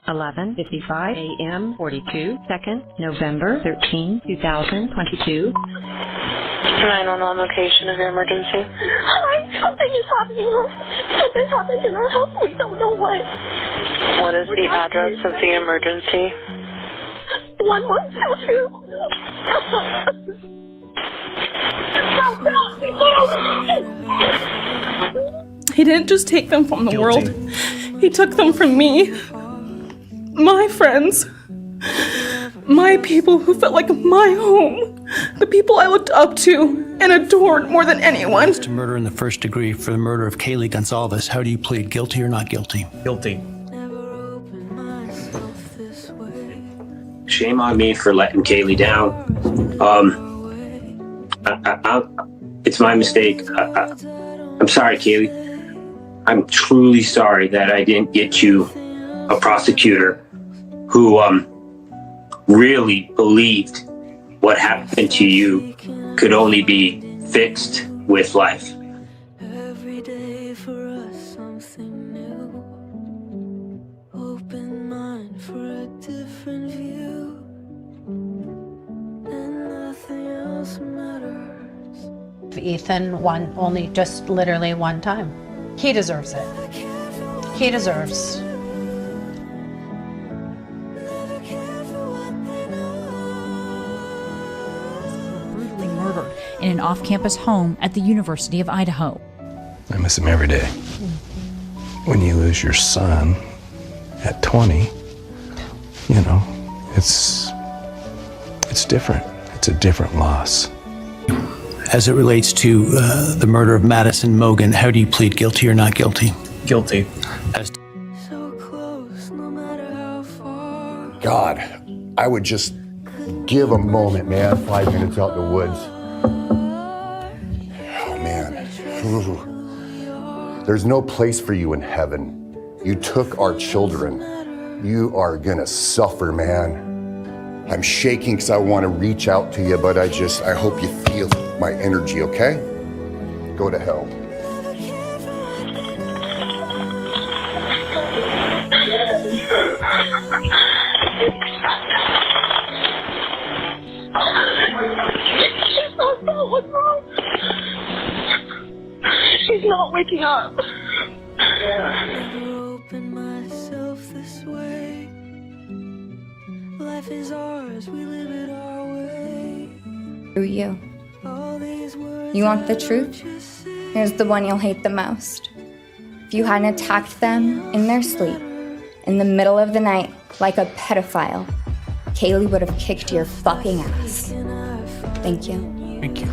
11:55 a.m. 42 seconds, November 13, 2022. 911 location of your emergency. Something is happening. Something happened in our house. We don't know what. What is the address of the emergency? 1122. He didn't just take them from the world. He took them from me. My friends. My people who felt like my home. The people I looked up to and adored more than anyone. To murder in the first degree for the murder of Kaylee Gonzalez. How do you plead, guilty or not guilty? Guilty. Shame on me for letting Kaylee down. It's my mistake. I'm sorry, Kaylee. I'm truly sorry that I didn't get you a prosecutor who really believed what happened to you could only be fixed with life. Every day for us something new. Open mind for a different view. And nothing else matters. Ethan won only just literally one time. He deserves it. He deserves. Brutally murdered in an off-campus home at the University of Idaho. I miss him every day. When you lose your son at 20, you know, it's different. It's a different loss. As it relates to the murder of Madison Mogan, how do you plead, guilty or not guilty? Guilty. So close, no matter how far. God, I would just give a moment, man. 5 minutes out in the woods. Oh, man. Ooh. There's no place for you in heaven. You took our children. You are gonna suffer, man. I'm shaking because I want to reach out to you, but I hope you feel my energy, okay? Go to hell. What's wrong? She's not waking up. Never open myself this way. Life is ours, we live it our way. Through you. You want the truth? Here's the one you'll hate the most. If you hadn't attacked them in their sleep, in the middle of the night, like a pedophile, Kaylee would have kicked your fucking ass. Thank you. Thank you.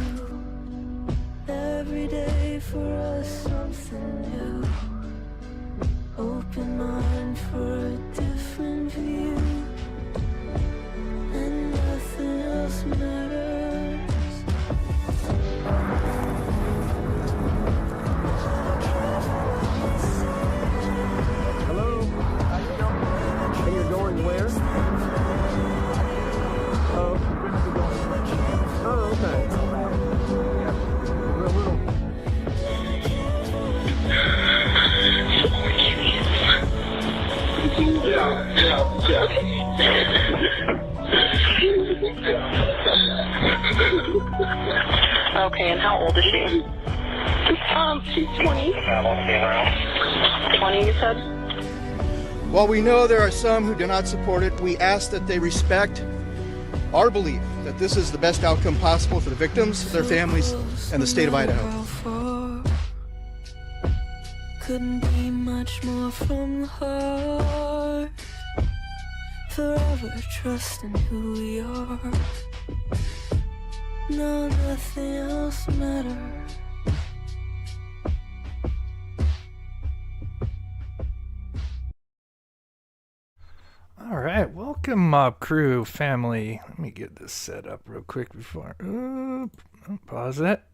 Every day for us something new. Open mind for a different view. And nothing else matters. Hello? How you doing? And you're going where? Oh, you're going to be going where? Oh, okay. Yeah. Real little. Okay, and how old is she? She's 20. 20, you said? While we know there are some who do not support it, we ask that they respect our belief that this is the best outcome possible for the victims, their families, and the state of Idaho. Couldn't be much more from the heart. Forever trusting who we are. No, nothing else matters. All right, welcome Mob Crew family. Let me get this set up real quick before pause that.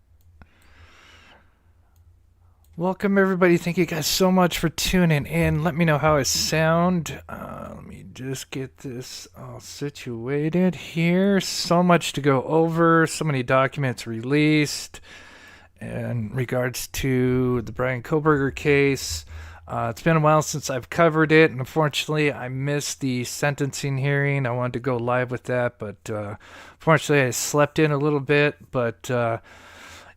Welcome everybody. Thank you guys so much for tuning in. Let me know how I sound. Let me just get this all situated here. So much to go over. So many documents released in regards to the Bryan Kohberger case. It's been a while since I've covered it, and unfortunately I missed the sentencing hearing. I wanted to go live with that, but unfortunately I slept in a little bit. But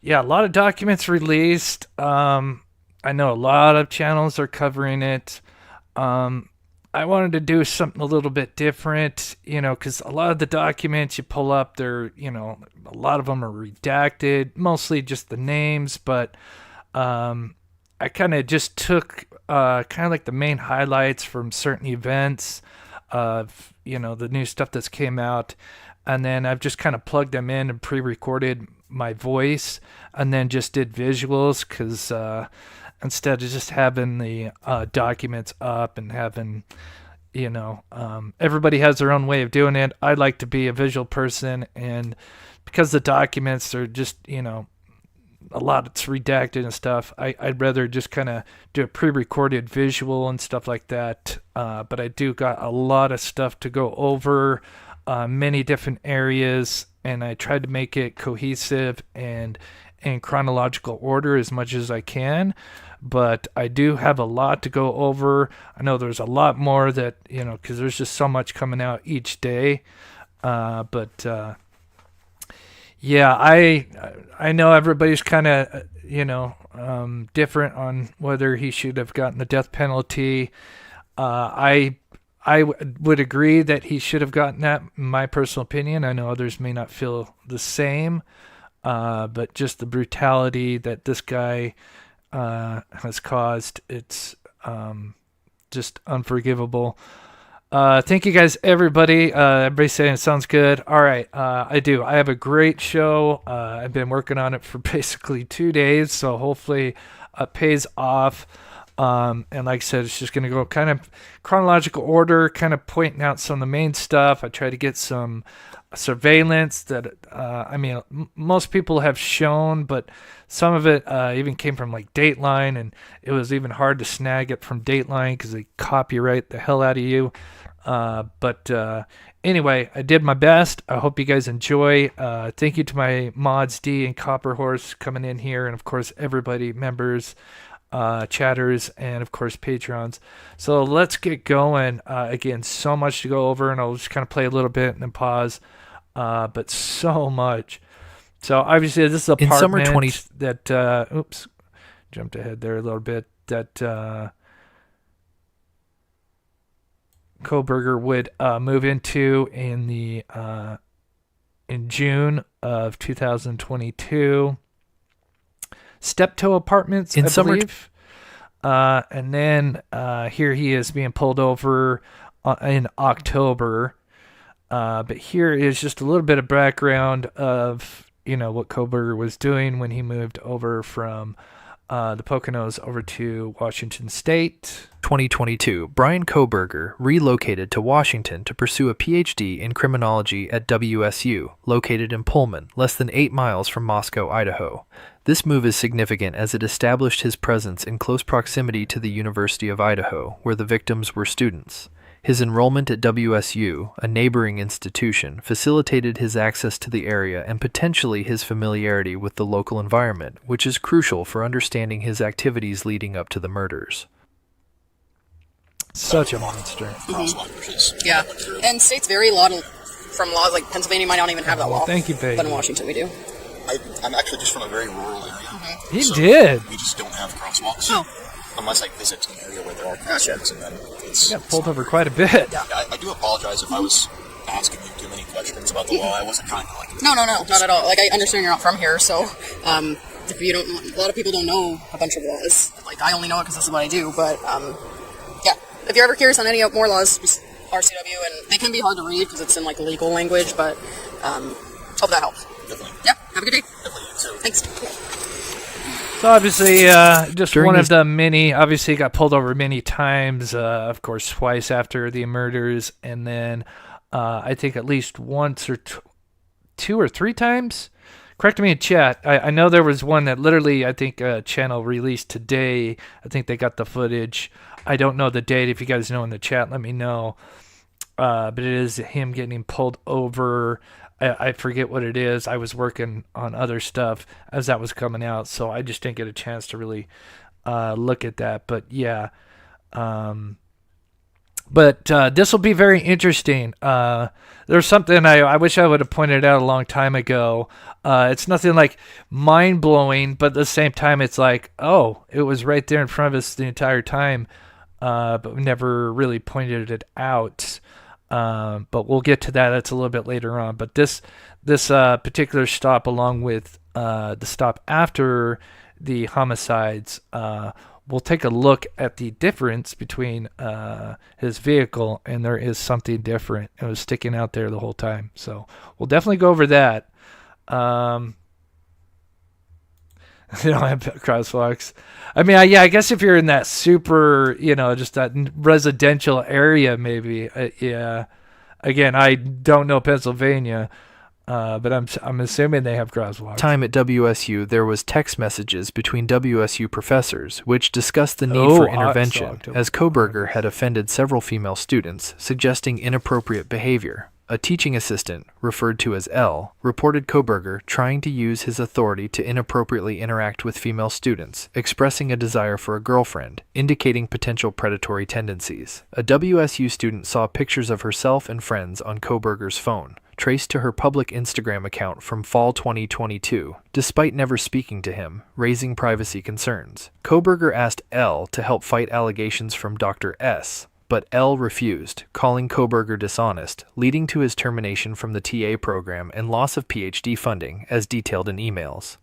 yeah, a lot of documents released. I know a lot of channels are covering it. I wanted to do something a little bit different, because a lot of the documents you pull up, they're, a lot of them are redacted, mostly just the names, but I kind of just took kind of like the main highlights from certain events of, the new stuff that's came out, and then I've just kind of plugged them in and pre-recorded my voice, and then just did visuals, because instead of just having the documents up and having, everybody has their own way of doing it. I like to be a visual person, and because the documents are just, a lot it's redacted and stuff, I'd rather just kind of do a pre-recorded visual and stuff like that. But I do got a lot of stuff to go over, many different areas, and I tried to make it cohesive and in chronological order as much as I can. But I do have a lot to go over. I know there's a lot more that, because there's just so much coming out each day. Yeah, I know everybody's kind of, different on whether he should have gotten the death penalty. I would agree that he should have gotten that, in my personal opinion. I know others may not feel the same, but just the brutality that this guy has caused, it's just unforgivable. Thank you guys, everybody. Everybody's saying it sounds good. All right, I do. I have a great show. I've been working on it for basically 2 days, so hopefully it pays off. And like I said, it's just going to go kind of chronological order, kind of pointing out some of the main stuff. I try to get some surveillance that, most people have shown, but some of it even came from like Dateline, and it was even hard to snag it from Dateline because they copyright the hell out of you. Anyway, I did my best. I hope you guys enjoy. Thank you to my mods, D and Copper Horse, coming in here, and of course everybody, members, chatters, and of course Patreons. So let's get going. Again, so much to go over, and I'll just kind of play a little bit and then pause. But so much. So obviously this is a apartment summer 20 that oops, jumped ahead there a little bit, that Kohberger would move into in June of 2022. Steptoe Apartments, I believe. And then here he is being pulled over in October. But here is just a little bit of background of, what Kohberger was doing when he moved over from the Poconos over to Washington State. 2022, Bryan Kohberger relocated to Washington to pursue a PhD in criminology at WSU, located in Pullman, less than 8 miles from Moscow, Idaho. This move is significant as it established his presence in close proximity to the University of Idaho, where the victims were students. His enrollment at WSU, a neighboring institution, facilitated his access to the area and potentially his familiarity with the local environment, which is crucial for understanding his activities leading up to the murders. Such a monster. Mm-hmm. Yeah, and states vary a lot from laws. Like Pennsylvania might not even have that law. Thank you, Peggy. But in Washington we do. I'm actually just from a very rural area. Mm-hmm. He did. We just don't have crosswalks. Oh. Unless I visit an area where there are crosswalks, and then it's... Yeah, pulled over quite a bit. Yeah, I do apologize if I was asking you too many questions about the law. I wasn't trying to, No, not at all. Like, I understand you're not from here, so, if you don't... A lot of people don't know a bunch of laws. Like, I only know it because this is what I do, but, yeah. If you're ever curious on any more laws, just RCW, and they can be hard to read because it's in, like, legal language, but, hope that helps. Definitely. Yeah, have a good day. Definitely, you too. Thanks. So obviously, just During one his- of the many, obviously got pulled over many times, of course, twice after the murders, and then I think at least once or two or three times. Correct me in chat. I know there was one that literally, I think, channel released today. I think they got the footage. I don't know the date. If you guys know in the chat, let me know. But it is him getting pulled over. I forget what it is. I was working on other stuff as that was coming out, so I just didn't get a chance to really look at that. But yeah. But this will be very interesting. There's something I wish I would have pointed out a long time ago. It's nothing like mind-blowing, but at the same time, it's like, oh, it was right there in front of us the entire time, but we never really pointed it out. But we'll get to that. That's a little bit later on. But this particular stop, along with the stop after the homicides, we'll take a look at the difference between his vehicle, and there is something different. It was sticking out there the whole time. So we'll definitely go over that. They don't have crosswalks. I mean, I guess if you're in that super, just that residential area, maybe. Yeah. Again, I don't know Pennsylvania. But I'm assuming they have crosswalks. Time at WSU, there was text messages between WSU professors which discussed the need for intervention, as Kohberger had offended several female students, suggesting inappropriate behavior. A teaching assistant, referred to as L, reported Kohberger trying to use his authority to inappropriately interact with female students, expressing a desire for a girlfriend, indicating potential predatory tendencies. A WSU student saw pictures of herself and friends on Kohberger's phone, traced to her public Instagram account from fall 2022, despite never speaking to him, raising privacy concerns. Kohberger asked L to help fight allegations from Dr. S, but L refused, calling Kohberger dishonest, leading to his termination from the TA program and loss of PhD funding, as detailed in emails.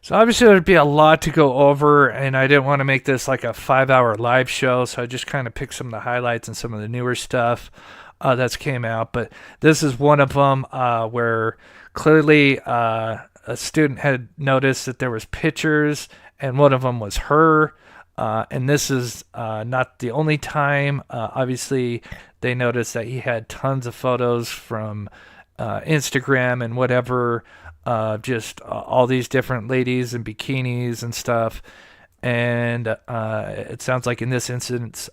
So obviously there'd be a lot to go over, and I didn't want to make this like a 5-hour live show, so I just kind of picked some of the highlights and some of the newer stuff that's came out. But this is one of them where clearly a student had noticed that there was pictures, and one of them was her. And this is not the only time. Obviously, they noticed that he had tons of photos from Instagram and whatever, just all these different ladies in bikinis and stuff. And it sounds like in this instance,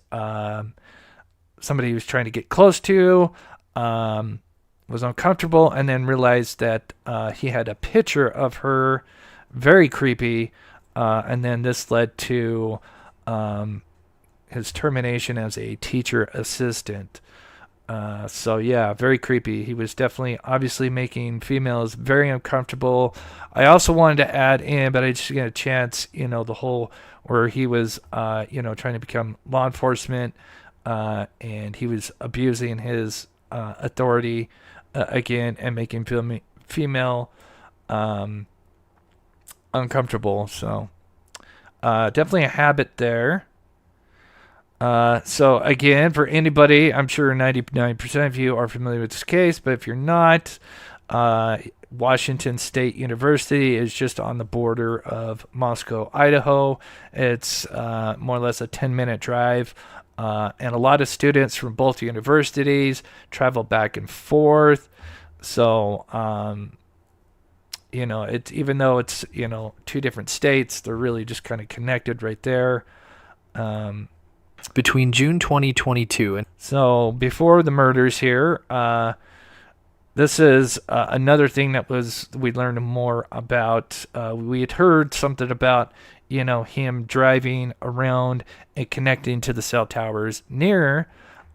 somebody he was trying to get close to was uncomfortable, and then realized that he had a picture of her, very creepy. And then this led to his termination as a teacher assistant. So yeah, very creepy. He was definitely obviously making females very uncomfortable. I also wanted to add in, but I just didn't get a chance, the whole where he was, trying to become law enforcement, and he was abusing his authority again, and making female uncomfortable. So definitely a habit there. So again, for anybody, I'm sure 99% of you are familiar with this case, but if you're not, Washington State University is just on the border of Moscow, Idaho. It's more or less a 10-minute drive, and a lot of students from both universities travel back and forth. So it's, even though it's, two different states, they're really just kind of connected right there. Between June 2022 and... So, before the murders here, this is another thing that we learned more about. We had heard something about, him driving around and connecting to the cell towers near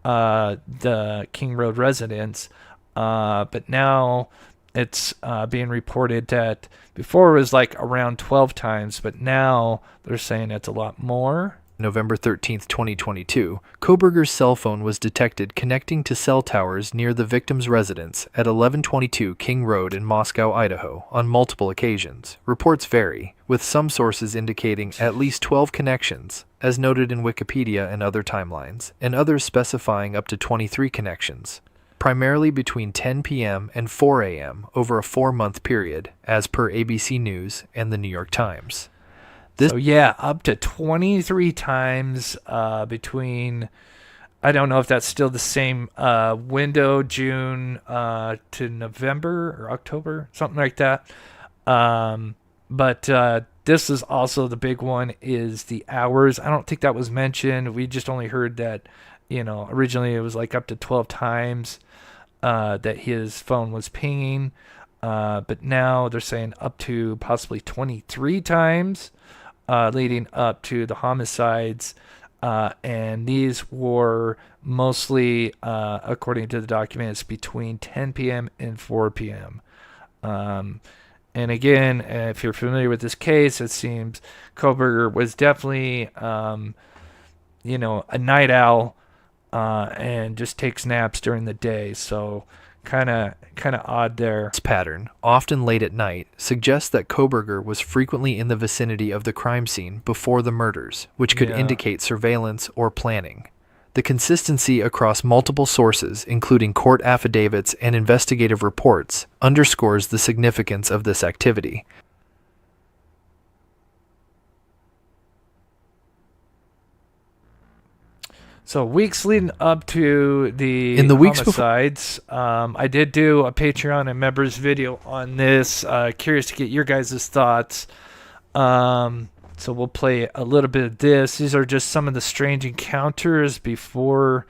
the King Road residence. But now it's being reported that before it was like around 12 times, but now they're saying it's a lot more. November 13th, 2022, Kohberger's cell phone was detected connecting to cell towers near the victim's residence at 1122 King Road in Moscow, Idaho, on multiple occasions. Reports vary, with some sources indicating at least 12 connections, as noted in Wikipedia and other timelines, and others specifying up to 23 connections, primarily between 10 p.m. and 4 a.m. over a 4-month period, as per ABC News and the New York Times. So yeah, up to 23 times between, I don't know if that's still the same window, June to November or October, something like that. But this is also the big one, is the hours. I don't think that was mentioned. We just only heard that, originally it was like up to 12 times that his phone was pinging. But now they're saying up to possibly 23 times. leading up to the homicides. And these were mostly, according to the documents, between 10 p.m. and 4 p.m. And again, if you're familiar with this case, it seems Kohberger was definitely, a night owl, and just takes naps during the day. So kind of odd there. This pattern, often late at night, suggests that Kohberger was frequently in the vicinity of the crime scene before the murders, which could indicate surveillance or planning. The consistency across multiple sources, including court affidavits and investigative reports, underscores the significance of this activity. So weeks leading up to the homicides, I did do a Patreon and members video on this. Curious to get your guys' thoughts. So we'll play a little bit of this. These are just some of the strange encounters before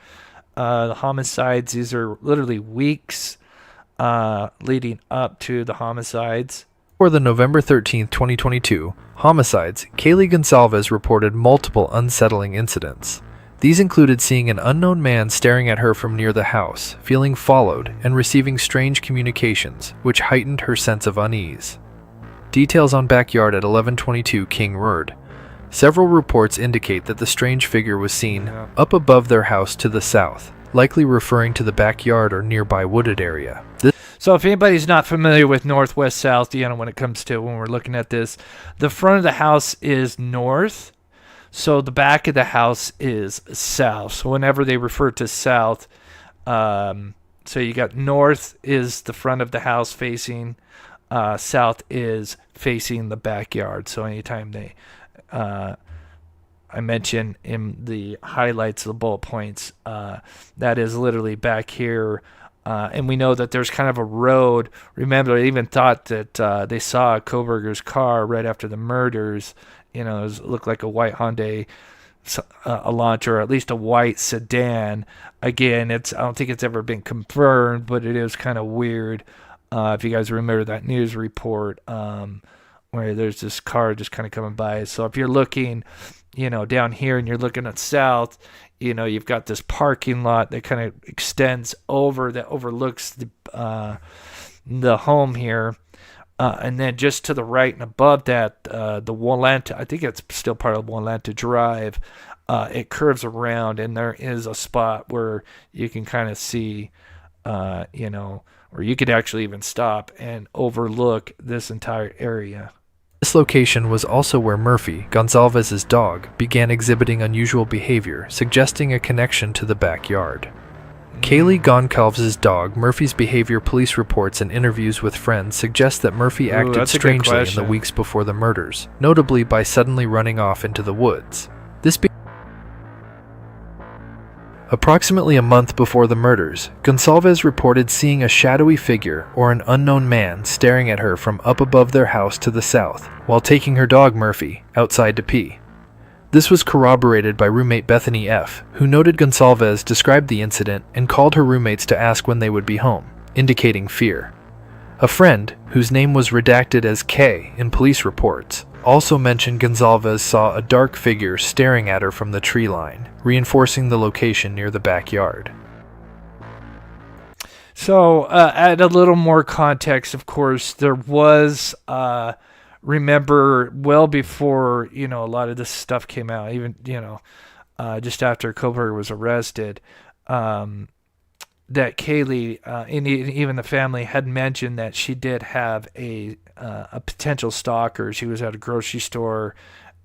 the homicides. These are literally weeks leading up to the homicides. For the November 13th, 2022 homicides, Kaylee Gonsalves reported multiple unsettling incidents. These included seeing an unknown man staring at her from near the house, feeling followed, and receiving strange communications, which heightened her sense of unease. Details on backyard at 1122 King Road. Several reports indicate that the strange figure was seen up above their house to the south, likely referring to the backyard or nearby wooded area. So if anybody's not familiar with northwest south, when it comes to when we're looking at this, the front of the house is north, so the back of the house is south. So whenever they refer to south, so you got north is the front of the house facing, south is facing the backyard. So anytime they, I mention in the highlights of the bullet points, that is literally back here. And we know that there's kind of a road. Remember, they even thought that they saw Kohberger's car right after the murders. It looked like a white Hyundai Elantra, or at least a white sedan. Again, I don't think it's ever been confirmed, but it is kind of weird. If you guys remember that news report, where there's this car just kind of coming by. So if you're looking, down here and you're looking at south, you've got this parking lot that kind of extends over, that overlooks the home here. And then just to the right and above that, the Walanta, I think it's still part of Walanta Drive, it curves around, and there is a spot where you can kind of see, or you could actually even stop and overlook this entire area. This location was also where Murphy, Gonsalves' dog, began exhibiting unusual behavior, suggesting a connection to the backyard. Kaylee Gonsalves' dog, Murphy's behavior, police reports, and interviews with friends suggest that Murphy acted strangely in the weeks before the murders, notably by suddenly running off into the woods. Approximately a month before the murders, Gonsalves reported seeing a shadowy figure or an unknown man staring at her from up above their house to the south, while taking her dog Murphy outside to pee. This was corroborated by roommate Bethany F., who noted Gonsalves described the incident and called her roommates to ask when they would be home, indicating fear. A friend, whose name was redacted as K in police reports, also mentioned Gonsalves saw a dark figure staring at her from the tree line, reinforcing the location near the backyard. So, add a little more context, of course, there was, remember, well before, a lot of this stuff came out, even, just after Kohberger was arrested, that Kaylee, and even the family had mentioned that she did have a potential stalker. She was at a grocery store.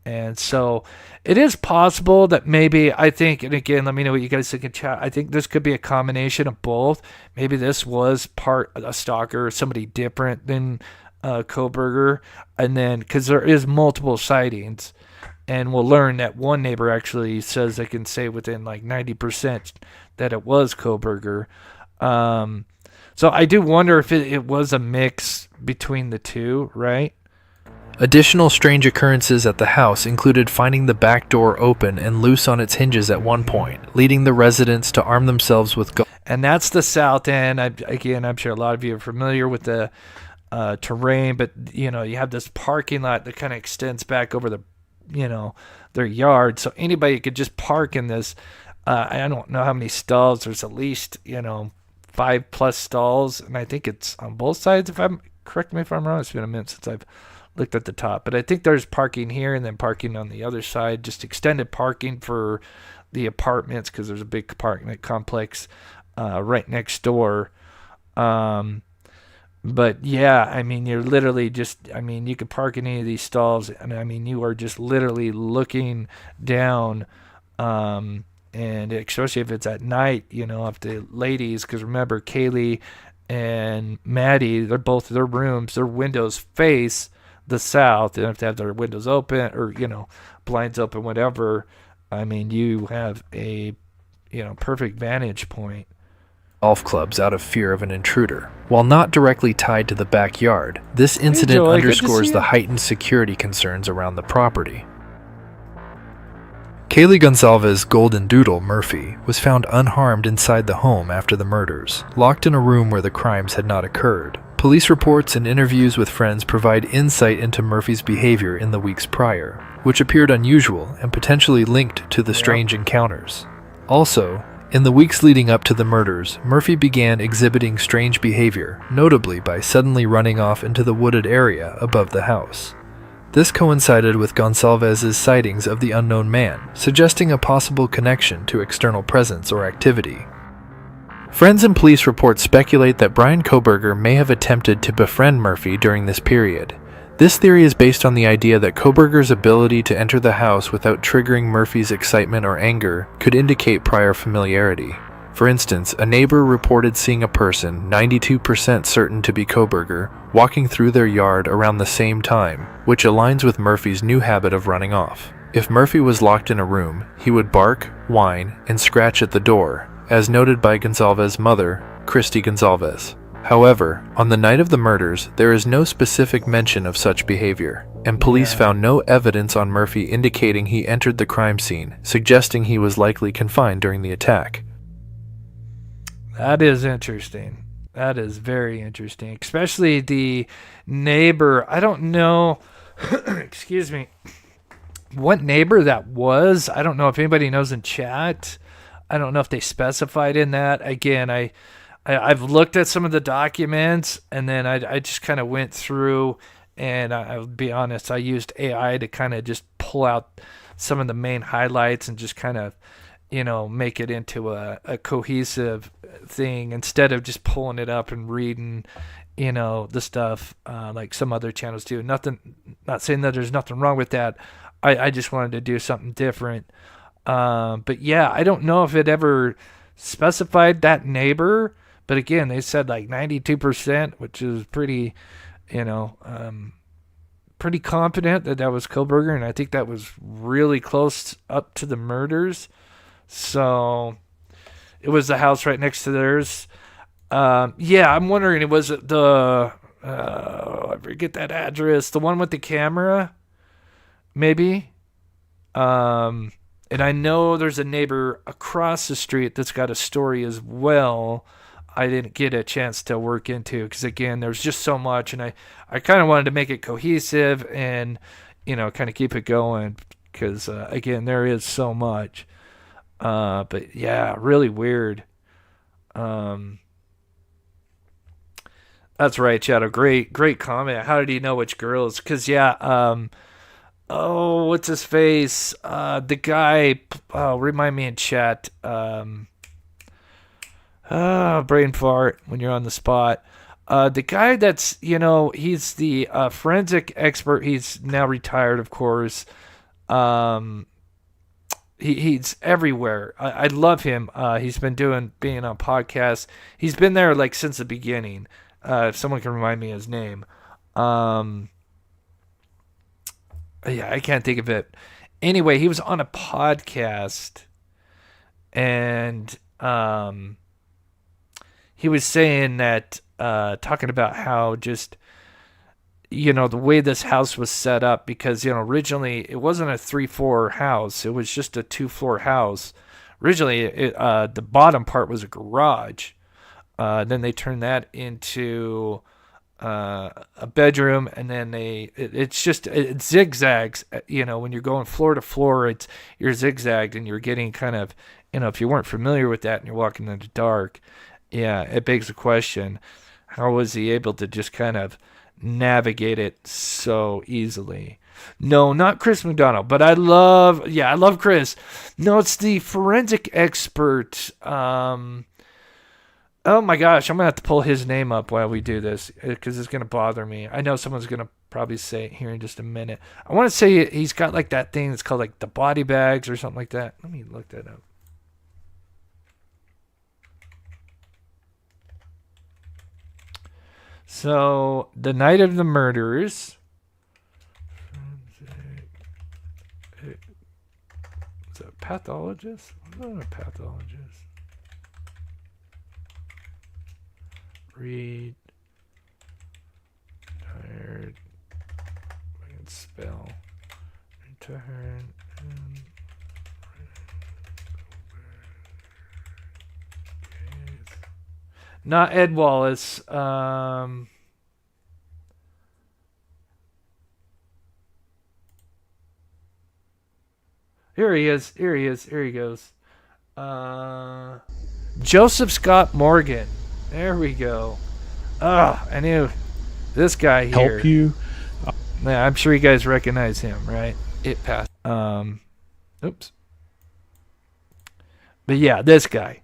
And so it is possible that maybe, I think, and again, let me know what you guys think in chat. I think this could be a combination of both. Maybe this was a stalker, somebody different than Kohberger. And then, because there is multiple sightings, and we'll learn that one neighbor actually says they can say within like 90% that it was Kohberger. So I do wonder if it was a mix between the two, right? Additional strange occurrences at the house included finding the back door open and loose on its hinges at one point, leading the residents to arm themselves with guns. And that's the south end. I'm sure a lot of you are familiar with the terrain, but you have this parking lot that kind of extends back over the their yard. So anybody could just park in this. I don't know how many stalls. There's at least, 5+ stalls. And I think it's on both sides. Correct me if I'm wrong. It's been a minute since I've looked at the top. But I think there's parking here and then parking on the other side. Just extended parking for the apartments because there's a big apartment complex right next door. But yeah, I mean, you're literally you could park in any of these stalls, and I mean, you are just literally looking down, and especially if it's at night, if the ladies, because remember, Kaylee and Maddie, their rooms, their windows face the south. They have to have their windows open or, blinds open, whatever. I mean, you have a, perfect vantage point. Golf clubs out of fear of an intruder. While not directly tied to the backyard, this incident underscores the heightened security concerns around the property. Kaylee Gonsalves Golden Doodle Murphy was found unharmed inside the home after the murders, locked in a room where the crimes had not occurred. Police reports and interviews with friends provide insight into Murphy's behavior in the weeks prior, which appeared unusual and potentially linked to the strange encounters. Also, in the weeks leading up to the murders, Murphy began exhibiting strange behavior, notably by suddenly running off into the wooded area above the house. This coincided with Gonsalves' sightings of the unknown man, suggesting a possible connection to external presence or activity. Friends and police reports speculate that Bryan Kohberger may have attempted to befriend Murphy during this period. This theory is based on the idea that Kohberger's ability to enter the house without triggering Murphy's excitement or anger could indicate prior familiarity. For instance, a neighbor reported seeing a person, 92% certain to be Kohberger, walking through their yard around the same time, which aligns with Murphy's new habit of running off. If Murphy was locked in a room, he would bark, whine, and scratch at the door, as noted by Gonsalves' mother, Christy Gonsalves. However, on the night of the murders, there is no specific mention of such behavior, and police found no evidence on Murphy indicating he entered the crime scene, suggesting he was likely confined during the attack. That is interesting. That is very interesting, especially the neighbor. I don't know, excuse me, what neighbor that was. I don't know if anybody knows in chat. I don't know if they specified in that. Again, I've looked at some of the documents, and then I just kind of went through, and I'll be honest, I used AI to kind of just pull out some of the main highlights and just kind of, make it into a cohesive thing instead of just pulling it up and reading, the stuff like some other channels do. Not saying that there's nothing wrong with that. I just wanted to do something different. But yeah, I don't know if it ever specified that neighbor. But again, they said like 92%, which is pretty, pretty confident that was Kohberger, and I think that was really close up to the murders. So it was the house right next to theirs. Yeah, I'm wondering, was it the, I forget that address, the one with the camera, maybe? And I know there's a neighbor across the street that's got a story as well. I didn't get a chance to work into because, again, there's just so much, and I kind of wanted to make it cohesive and, kind of keep it going because, again, there is so much. But, yeah, really weird. That's right, Shadow. Great comment. How did he know which girls? Because, yeah, what's his face? The guy, remind me in chat. Brain fart when you're on the spot. The guy that's, he's the forensic expert. He's now retired, of course. He's everywhere. I love him. He's been being on podcasts. He's been there like since the beginning. If someone can remind me his name. Yeah, I can't think of it. Anyway, he was on a podcast, and he was saying that, talking about how just, the way this house was set up, because, originally it wasn't a 3-floor house. It was just a 2-floor house. Originally, the bottom part was a garage. Then they turned that into a bedroom, and then it zigzags. When you're going floor to floor, you're zigzagged, and you're getting kind of, if you weren't familiar with that and you're walking in the dark, it begs the question, how was he able to just kind of navigate it so easily? No, not Chris McDonald, but I love Chris. No, it's the forensic expert. Oh my gosh, I'm going to have to pull his name up while we do this because it's going to bother me. I know someone's going to probably say it here in just a minute. I want to say he's got like that thing that's called like the body bags or something like that. Let me look that up. So, the night of the murders. Is it a pathologist? I'm not a pathologist. Read. Tired. I can spell. Retired. Not Ed Wallace. Here he is. Here he goes. Joseph Scott Morgan. There we go. I knew this guy here. Help you? Yeah, I'm sure you guys recognize him, right? It passed. Oops. But yeah, this guy.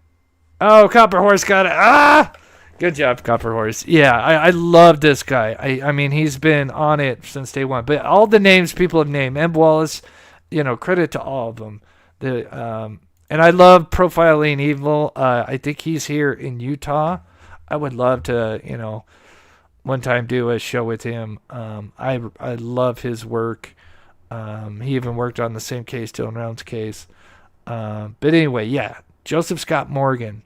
Oh, Copper Horse got it. Good job, Copper Horse. Yeah, I love this guy. I mean, he's been on it since day one. But all the names people have named, Ed Wallace, credit to all of them. And I love Profiling Evil. I think he's here in Utah. I would love to, one time do a show with him. I love his work. He even worked on the same case, Dylan Round's case. But anyway, yeah, Joseph Scott Morgan.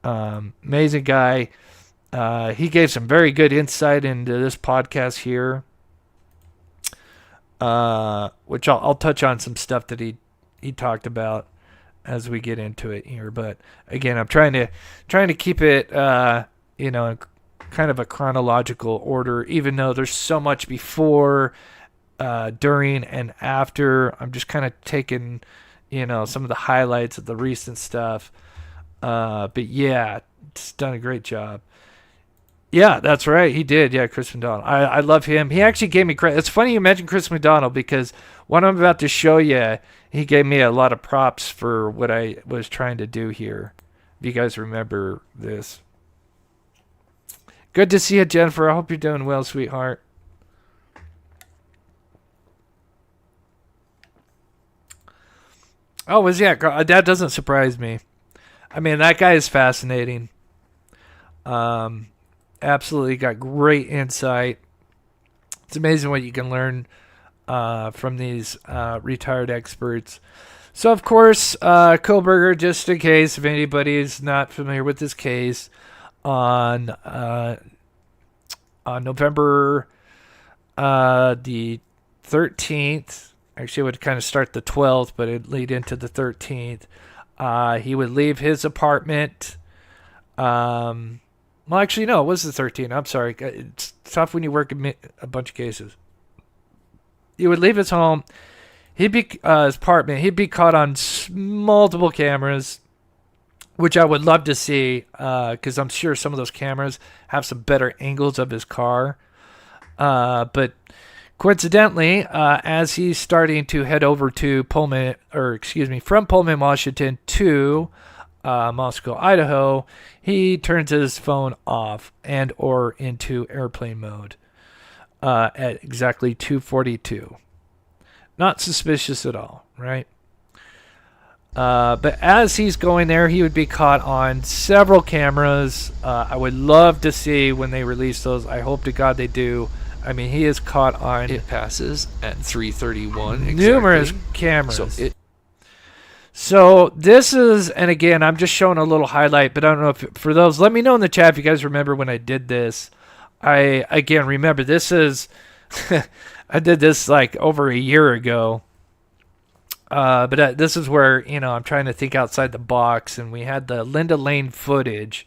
Amazing guy. He gave some very good insight into this podcast here, which I'll touch on some stuff that he talked about as we get into it here. But again, I'm trying to keep it in kind of a chronological order, even though there's so much before, during, and after. I'm just kind of taking some of the highlights of the recent stuff. But yeah, it's done a great job. Yeah, that's right. He did. Yeah, Chris McDonald. I love him. He actually gave me credit. It's funny you mentioned Chris McDonald because what I'm about to show you, he gave me a lot of props for what I was trying to do here. If you guys remember this. Good to see you, Jennifer. I hope you're doing well, sweetheart. Oh, that doesn't surprise me. I mean, that guy is fascinating. Absolutely got great insight. It's amazing what you can learn from these retired experts. So, of course, Kohberger, just in case if anybody is not familiar with this case, on November the 13th, actually it would kind of start the 12th, but it'd lead into the 13th. He would leave his apartment. Well, actually, no, it was the 13th. I'm sorry. It's tough when you work a bunch of cases. He would leave his home. His apartment. He'd be caught on multiple cameras, which I would love to see, because I'm sure some of those cameras have some better angles of his car. But coincidentally, as he's starting to head over to from Pullman, Washington to Moscow, Idaho, he turns his phone off and or into airplane mode at exactly 2:42. Not suspicious at all, right? But as he's going there, he would be caught on several cameras. I would love to see when they release those. I hope to God they do. I mean, he is caught on... It passes at 3:31 numerous cameras. So this is, and again, I'm just showing a little highlight, but I don't know if for those, let me know in the chat if you guys remember when I did this. Remember, this is, I did this like over a year ago. But this is where, I'm trying to think outside the box, and we had the Linda Lane footage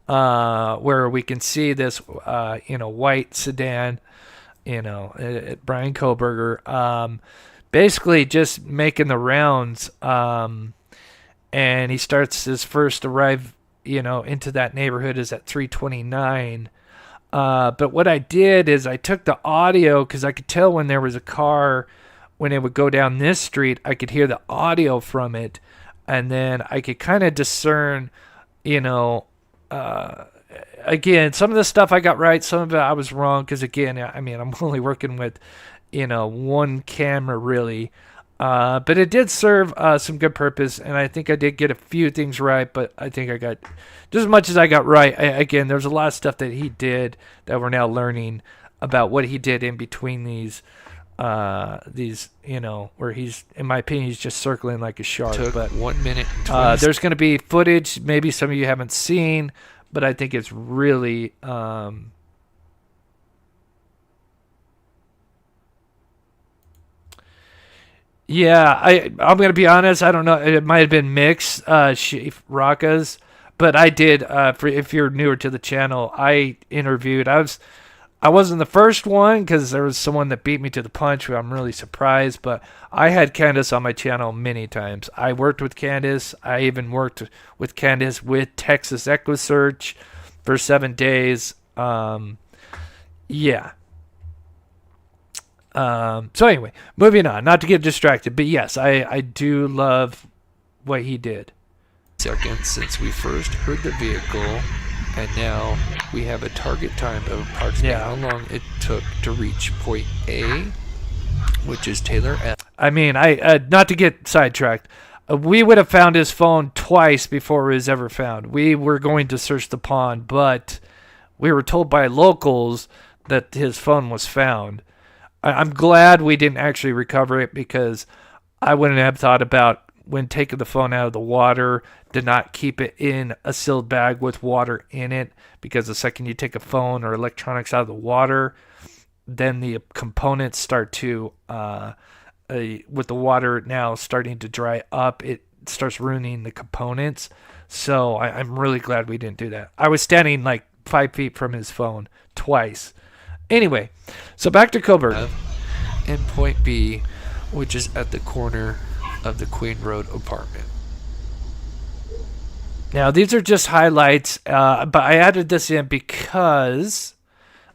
where we can see this, white sedan, Bryan Kohberger, basically just making the rounds. And he starts his first arrive, into that neighborhood is at 3:29. But what I did is I took the audio because I could tell when there was a car, when it would go down this street, I could hear the audio from it. And then I could kind of discern, again, some of the stuff I got right, some of it I was wrong. Because again, I'm only working with, one camera really. But it did serve some good purpose, and I think I did get a few things right, but I think I got just as much as I got right. Again, there's a lot of stuff that he did that we're now learning about what he did in between these, where he's, in my opinion, he's just circling like a shark. But 1 minute and 20 there's going to be footage maybe some of you haven't seen, but I think it's really... Yeah, I'm going to be honest. I don't know. It might have been mixed, Rakas, but I did, if you're newer to the channel, I interviewed. I wasn't the first one because there was someone that beat me to the punch who I'm really surprised, but I had Candace on my channel many times. I worked with Candace. I even worked with Candace with Texas EquiSearch for 7 days. Yeah. So anyway, moving on, not to get distracted, but yes, I do love what he did. Seconds since we first heard the vehicle, and now we have a target time of approximately how long it took to reach point A, which is Taylor F. Not to get sidetracked, we would have found his phone twice before it was ever found. We were going to search the pond, but we were told by locals that his phone was found. I'm glad we didn't actually recover it because I wouldn't have thought about when taking the phone out of the water to not keep it in a sealed bag with water in it, because the second you take a phone or electronics out of the water, then the components start to, with the water now starting to dry up, it starts ruining the components. So I'm really glad we didn't do that. I was standing like 5 feet from his phone twice. Anyway, so back to Kohberger. And point B, which is at the corner of the Queen Road apartment. Now, these are just highlights, but I added this in because,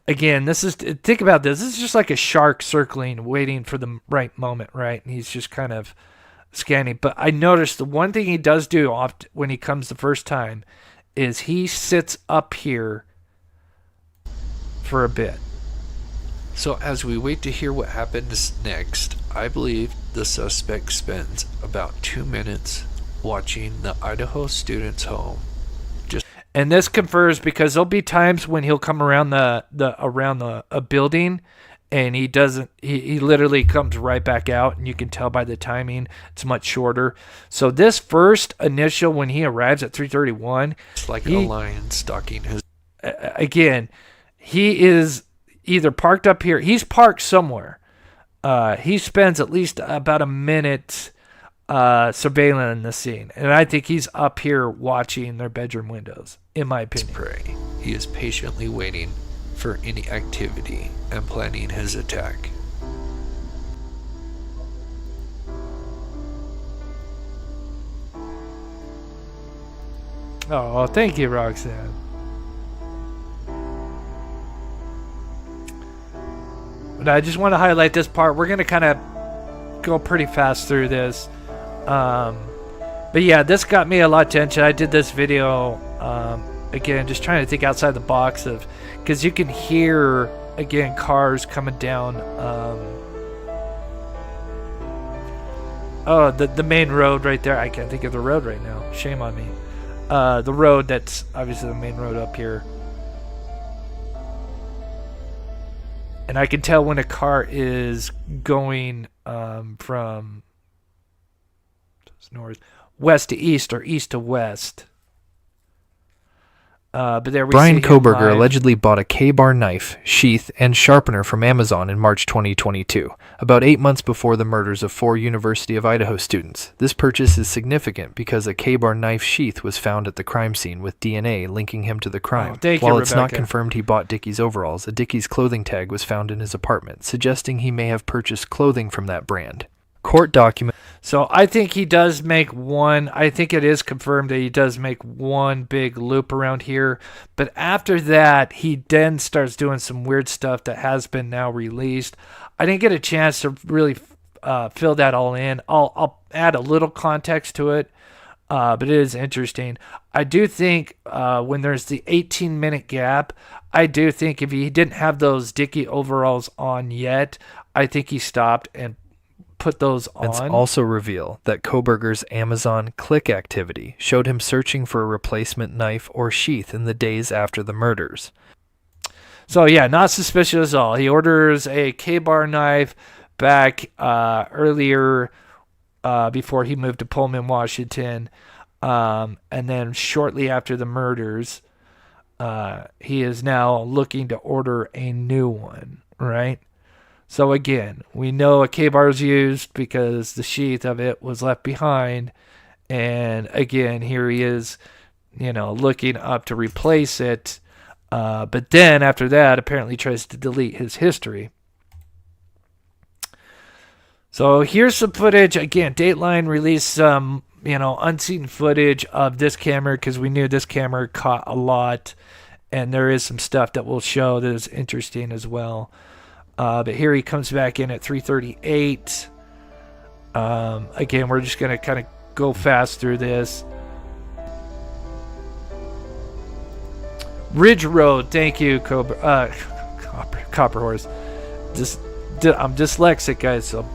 again, think about this. This is just like a shark circling, waiting for the right moment, right? And he's just kind of scanning. But I noticed the one thing he does do often when he comes the first time is he sits up here for a bit. So as we wait to hear what happens next, I believe the suspect spends about 2 minutes watching the Idaho student's home. And this confers because there'll be times when he'll come around a building and he literally comes right back out, and you can tell by the timing it's much shorter. So this first initial, when he arrives at 3:31, it's like a lion stalking his... Again, he is either parked up here. He's parked somewhere. He spends at least about a minute surveilling the scene. And I think he's up here watching their bedroom windows, in my opinion. Prey. He is patiently waiting for any activity and planning his attack. Oh, thank you, Roxanne. But I just want to highlight this part. We're going to kind of go pretty fast through this. But yeah, this got me a lot of attention. I did this video, again, just trying to think outside the box of, because you can hear, again, cars coming down. The main road right there. I can't think of the road right now. Shame on me. The road that's obviously the main road up here. And I can tell when a car is going from north, west to east, or east to west. But there we Bryan see Kohberger allegedly bought a K-bar knife, sheath, and sharpener from Amazon in March 2022. about 8 months before the murders of 4 University of Idaho students. This purchase is significant because a K-bar knife sheath was found at the crime scene with DNA linking him to the crime. While it's not confirmed he bought Dickie's overalls, a Dickie's clothing tag was found in his apartment, suggesting he may have purchased clothing from that brand. Court document. So I think he does make one. I think it is confirmed that he does make one big loop around here. But after that, he then starts doing some weird stuff that has been now released. I didn't get a chance to really fill that all in. I'll add a little context to it, but it is interesting. I do think when there's the 18-minute gap, I do think if he didn't have those Dickie overalls on yet, I think he stopped and put those on. Also reveal that Kohberger's Amazon click activity showed him searching for a replacement knife or sheath in the days after the murders. So yeah, not suspicious at all. He orders a K-bar knife back earlier before he moved to Pullman, Washington. And then shortly after the murders, he is now looking to order a new one, right? So again, we know a K-bar is used because the sheath of it was left behind. And again, here he is, looking up to replace it. But then after that, apparently tries to delete his history. So here's some footage. Again, Dateline released some, unseen footage of this camera because we knew this camera caught a lot. And there is some stuff that we'll show that is interesting as well. But here he comes back in at 3:38. Again, we're just going to kind of go fast through this. Ridge Road, thank you, Copper Horse. I'm dyslexic, guys, so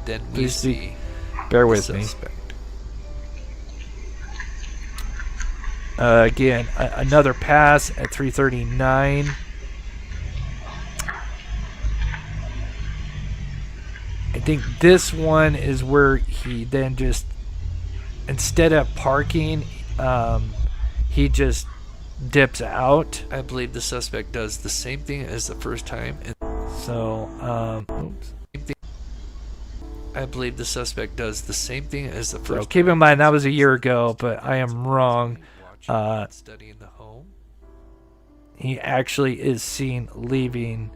then we see bear with me. Again, another pass at 3:39. I think this one is where he then just, instead of parking, he just dips out. I believe the suspect does the same thing as the first time. So, I believe the suspect does the same thing as the first. So keep in mind that was a year ago, but I am wrong. Studying the home. He actually is seen leaving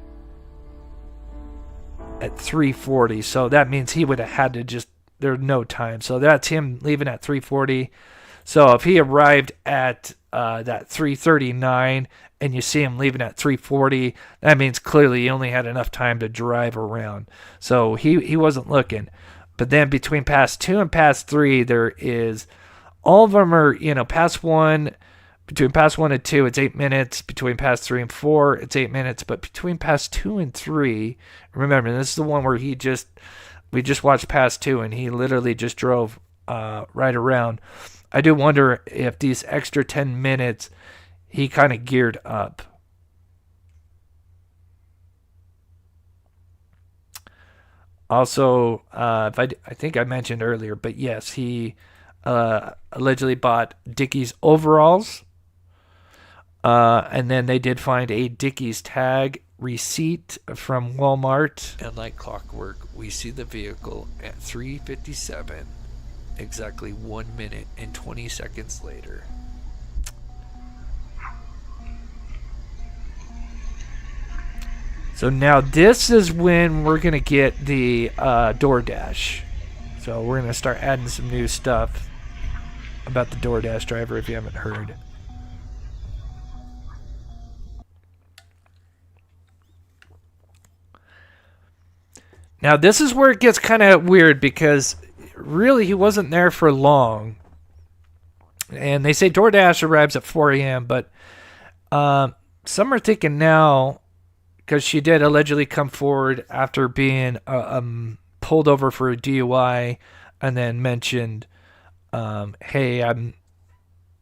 at 3:40, so that means he would have had to just. There's no time, so that's him leaving at 3:40. So if he arrived at that 3:39 and you see him leaving at 3:40, that means clearly he only had enough time to drive around. So he wasn't looking. But then between pass 2 and pass 3, there is, all of them are, pass 1, between pass 1 and 2, it's 8 minutes. Between pass 3 and 4, it's 8 minutes. But between pass 2 and 3, remember, this is the one where we just watched pass 2 and he literally just drove right around. I do wonder if these extra 10 minutes, he kind of geared up. Also, I think I mentioned earlier, but yes, he allegedly bought Dickie's overalls. And then they did find a Dickie's tag receipt from Walmart. And like clockwork, we see the vehicle at 3:57. Exactly 1 minute and 20 seconds later. So now this is when we're going to get the DoorDash. So we're going to start adding some new stuff about the DoorDash driver if you haven't heard. Now this is where it gets kind of weird because really he wasn't there for long. And they say DoorDash arrives at 4 a.m. But some are thinking now, because she did allegedly come forward after being pulled over for a DUI and then mentioned, hey, I'm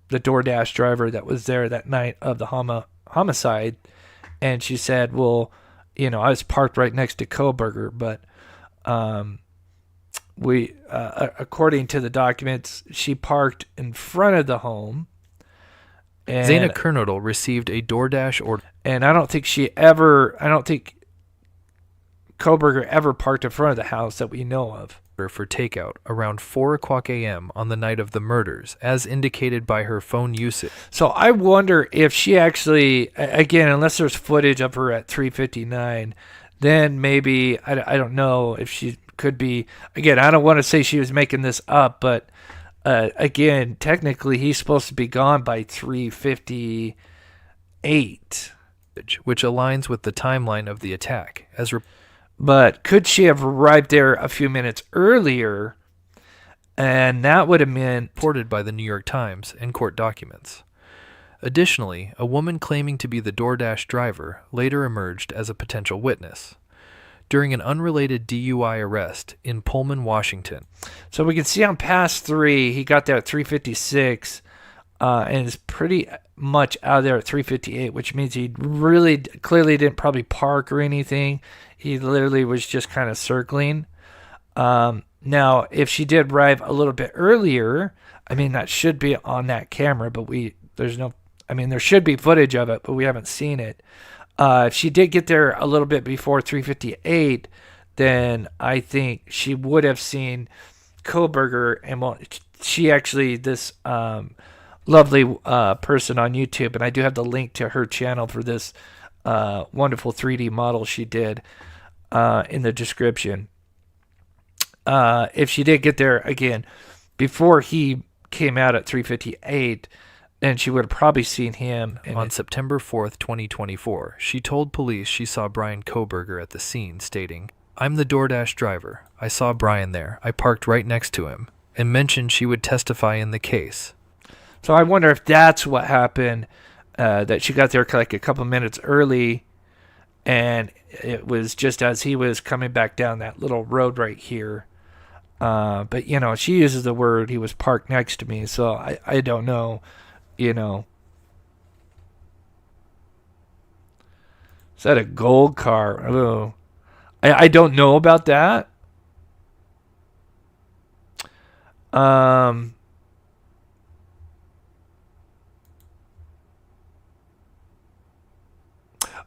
the DoorDash driver that was there that night of the homicide. And she said, well, I was parked right next to Kohberger, but according to the documents, she parked in front of the home. And Xana Kernodle received a DoorDash order. And I don't think Kohberger ever parked in front of the house that we know of. For takeout around 4 o'clock a.m. on the night of the murders, as indicated by her phone usage. So I wonder if she actually, again, unless there's footage of her at 3:59, then maybe, I don't know if she could be, again, I don't want to say she was making this up, but again, technically he's supposed to be gone by 3:58. Which aligns with the timeline of the attack. But could she have arrived there a few minutes earlier? And that would have been reported by the New York Times and court documents. Additionally, a woman claiming to be the DoorDash driver later emerged as a potential witness during an unrelated DUI arrest in Pullman, Washington. So we can see on pass 3, he got there at 3:56 and is pretty much out of there at 3:58, which means he really clearly didn't probably park or anything. He literally was just kind of circling. Now, if she did arrive a little bit earlier, I mean, that should be on that camera, but there should be footage of it, but we haven't seen it. If she did get there a little bit before 3:58, then I think she would have seen Kohberger, and she actually, this lovely person on YouTube, and I do have the link to her channel for this wonderful 3D model she did in the description. If she did get there again before he came out at 3:58, then she would have probably seen him. On September 4th, 2024, she told police she saw Bryan Kohberger at the scene, stating, "I'm the DoorDash driver. I saw Bryan there. I parked right next to him," and mentioned she would testify in the case. So I wonder if that's what happened, that she got there like a couple minutes early, and it was just as he was coming back down that little road right here. But, she uses the word he was parked next to me, so I don't know, Is that a gold car? Oh, I don't know about that.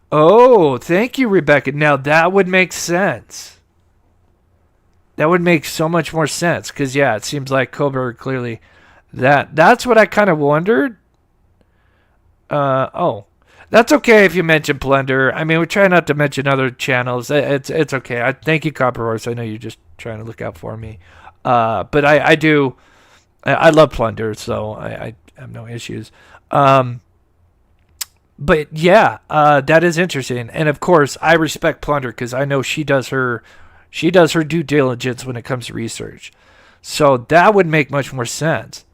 Oh, thank you, Rebecca. Now that would make sense. That would make so much more sense because, it seems like Kohberger clearly that's what I kind of wondered. That's okay if you mention Plunder. I mean, we try not to mention other channels. It's okay. Thank you, Copper Horse. I know you're just trying to look out for me. But I do. I love Plunder, so I have no issues. But that is interesting. And of course, I respect Plunder because I know she does her due diligence when it comes to research. So that would make much more sense.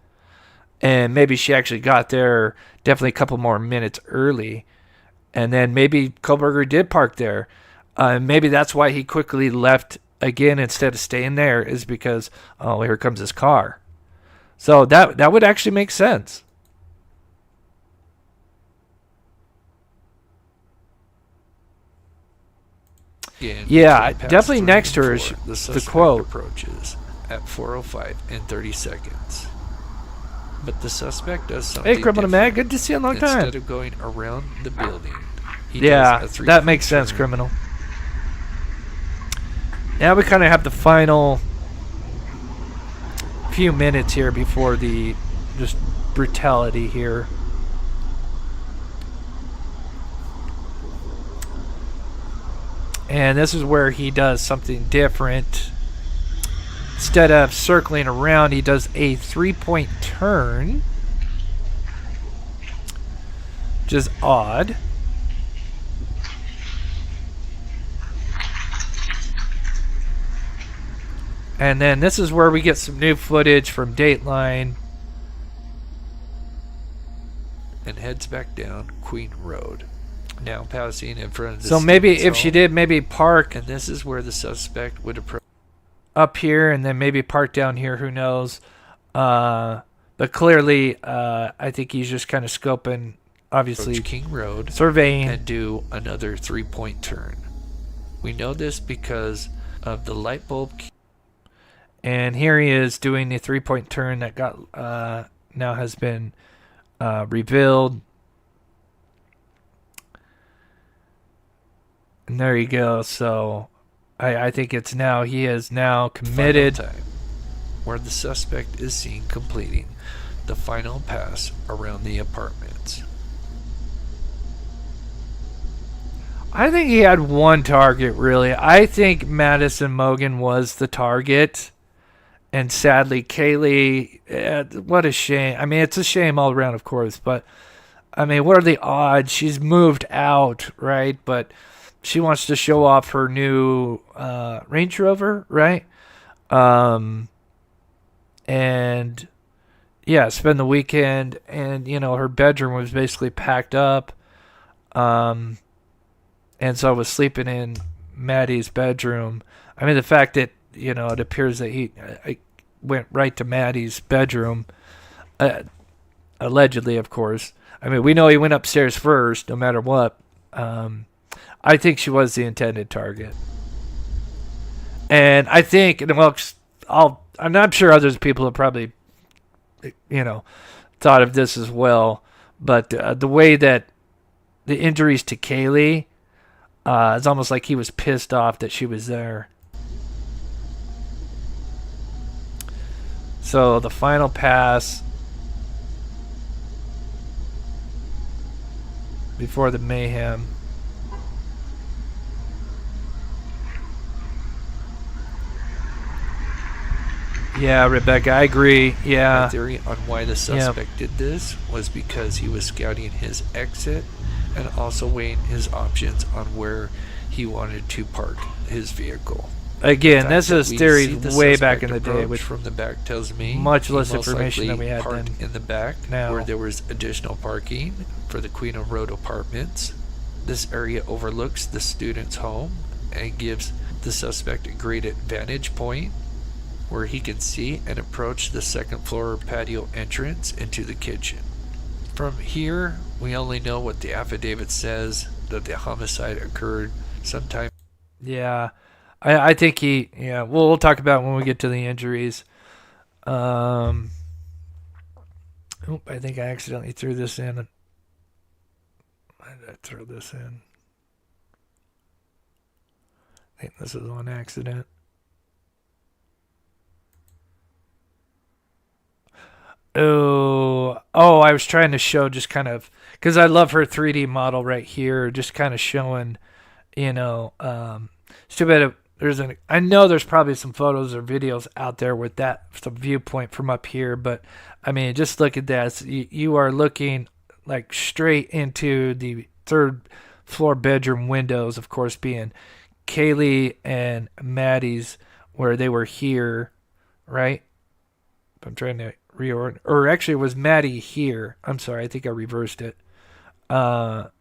And maybe she actually got there definitely a couple more minutes early. And then maybe Kohberger did park there. Maybe that's why he quickly left again instead of staying there, is because, here comes his car. So that would actually make sense. Definitely next to her is the quote. Approaches at 4:05 and 30 seconds. But the suspect does something. Hey, Criminal Man, good to see you in a long time. Instead of going around the building, he does a that makes sense, Criminal. Now we kind of have the final few minutes here before the just brutality here. And this is where he does something different. Instead of circling around, he does a 3-point turn, which is odd. And then this is where we get some new footage from Dateline. And heads back down Queen Road. Now passing in front of the So maybe if home. she did maybe park, and this is where the suspect would approach up here and then maybe park down here, who knows. But clearly I think he's just kind of scoping, obviously King Road, surveying, and do another 3-point turn. We know this because of the light bulb. And here he is doing the 3-point turn that got now has been revealed. And there you go. So I think it's now. He is now committed. Final time, where the suspect is seen completing the final pass around the apartments. I think he had one target, really. I think Madison Mogan was the target. And sadly, Kaylee, what a shame. I mean, it's a shame all around, of course. But, I mean, what are the odds? She's moved out, right? But she wants to show off her new Range Rover, right? And, yeah, spend the weekend. And, you know, her bedroom was basically packed up. And so I was sleeping in Maddie's bedroom. I mean, the fact that, you know, it appears that I went right to Maddie's bedroom, allegedly, of course. I mean, we know he went upstairs first, no matter what. I think she was the intended target. And I think, well, I'm sure other people have probably, you know, thought of this as well. But the way that the injuries to Kaylee, it's almost like he was pissed off that she was there. So the final pass before the mayhem. Yeah, Rebecca, I agree. Yeah. My theory on why the suspect did this was because he was scouting his exit and also weighing his options on where he wanted to park his vehicle. Again, this is theory way back in the day, which from the back tells me much less information than we had then. In the back, where there was additional parking for the Queen of Road apartments. This area overlooks the student's home and gives the suspect a great vantage point where he can see and approach the second floor patio entrance into the kitchen. From here, we only know what the affidavit says, that the homicide occurred sometime. Yeah. I think we'll talk about it when we get to the injuries. I think I accidentally threw this in. Why did I throw this in? I think this is on accident. Oh, I was trying to show just kind of, because I love her 3D model right here, just kind of showing, you know, it's too bad I know there's probably some photos or videos out there with that some viewpoint from up here, but I mean, just look at that. You are looking like straight into the third floor bedroom windows, of course, being Kaylee and Maddie's, where they were here, right? I'm trying to reorder, or actually it was Maddie here. I'm sorry, I think I reversed it. But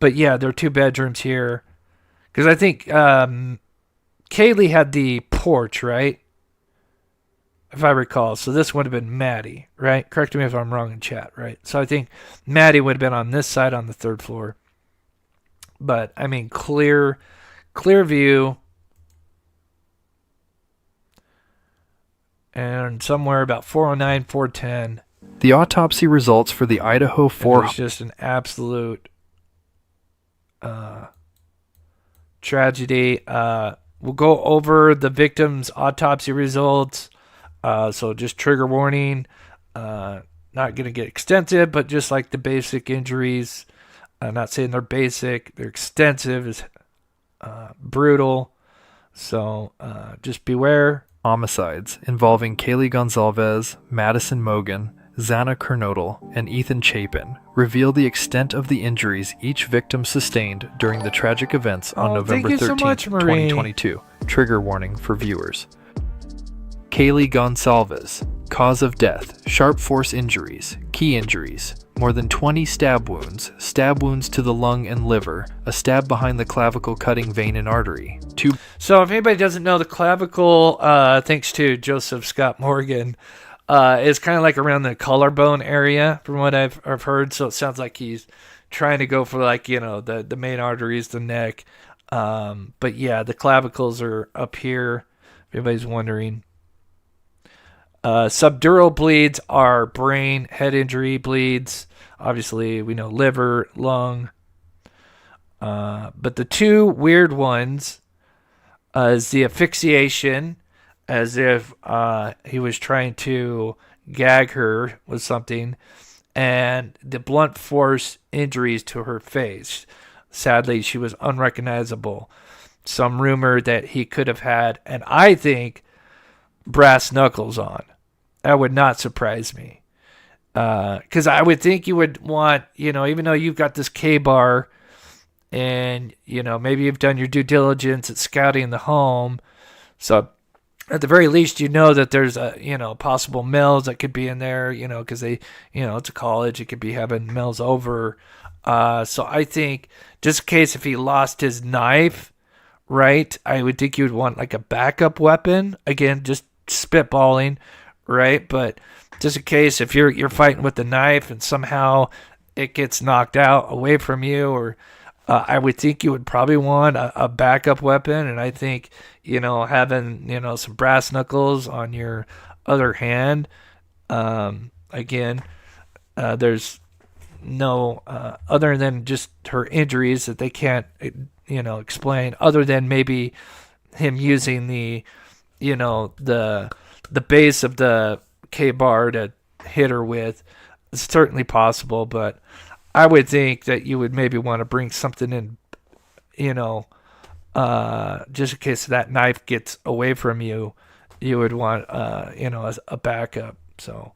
yeah, there are two bedrooms here. Because I think Kaylee had the porch, right? If I recall. So this would have been Maddie, right? Correct me if I'm wrong in chat, right? So I think Maddie would have been on this side on the third floor. But, I mean, clear view. And somewhere about 409, 410. The autopsy results for the Idaho 4... It was just an absolute... tragedy. We'll go over the victim's autopsy results. So just trigger warning. Not going to get extensive, but just like the basic injuries. I'm not saying they're basic. They're extensive. It's brutal. So just beware. Homicides involving Kaylee Gonzalez, Madison Mogan, Xana Kernodle, and Ethan Chapin reveal the extent of the injuries each victim sustained during the tragic events on November 13th, 2022. Trigger warning for viewers. Kaylee Gonzalez. Cause of death, sharp force injuries, key injuries, more than 20 stab wounds to the lung and liver, a stab behind the clavicle cutting vein and artery. So if anybody doesn't know, the clavicle, thanks to Joseph Scott Morgan, is kind of like around the collarbone area from what I've heard. So it sounds like he's trying to go for like, you know, the main arteries, the neck. But yeah, the clavicles are up here, if anybody's wondering. Subdural bleeds are brain, head injury bleeds. Obviously, we know liver, lung. But the two weird ones is the asphyxiation, as if he was trying to gag her with something, and the blunt force injuries to her face. Sadly, she was unrecognizable. Some rumor that he could have had, and I think, brass knuckles on. That would not surprise me. Because I would think you would want, even though you've got this K-bar and, maybe you've done your due diligence at scouting the home. So at the very least, that there's possible males that could be in there, because they, it's a college. It could be having males over. So I think just in case if he lost his knife, right, I would think you would want like a backup weapon. Again, just spitballing, right? But just in case if you're fighting with the knife and somehow it gets knocked out away from you, or I would think you would probably want a backup weapon. And I think, having, some brass knuckles on your other hand, again, there's no, other than just her injuries that they can't, explain, other than maybe him using the, the base of the K-bar to hit her with. It's certainly possible, but I would think that you would maybe want to bring something in, just in case that knife gets away from you, you would want, a backup. So,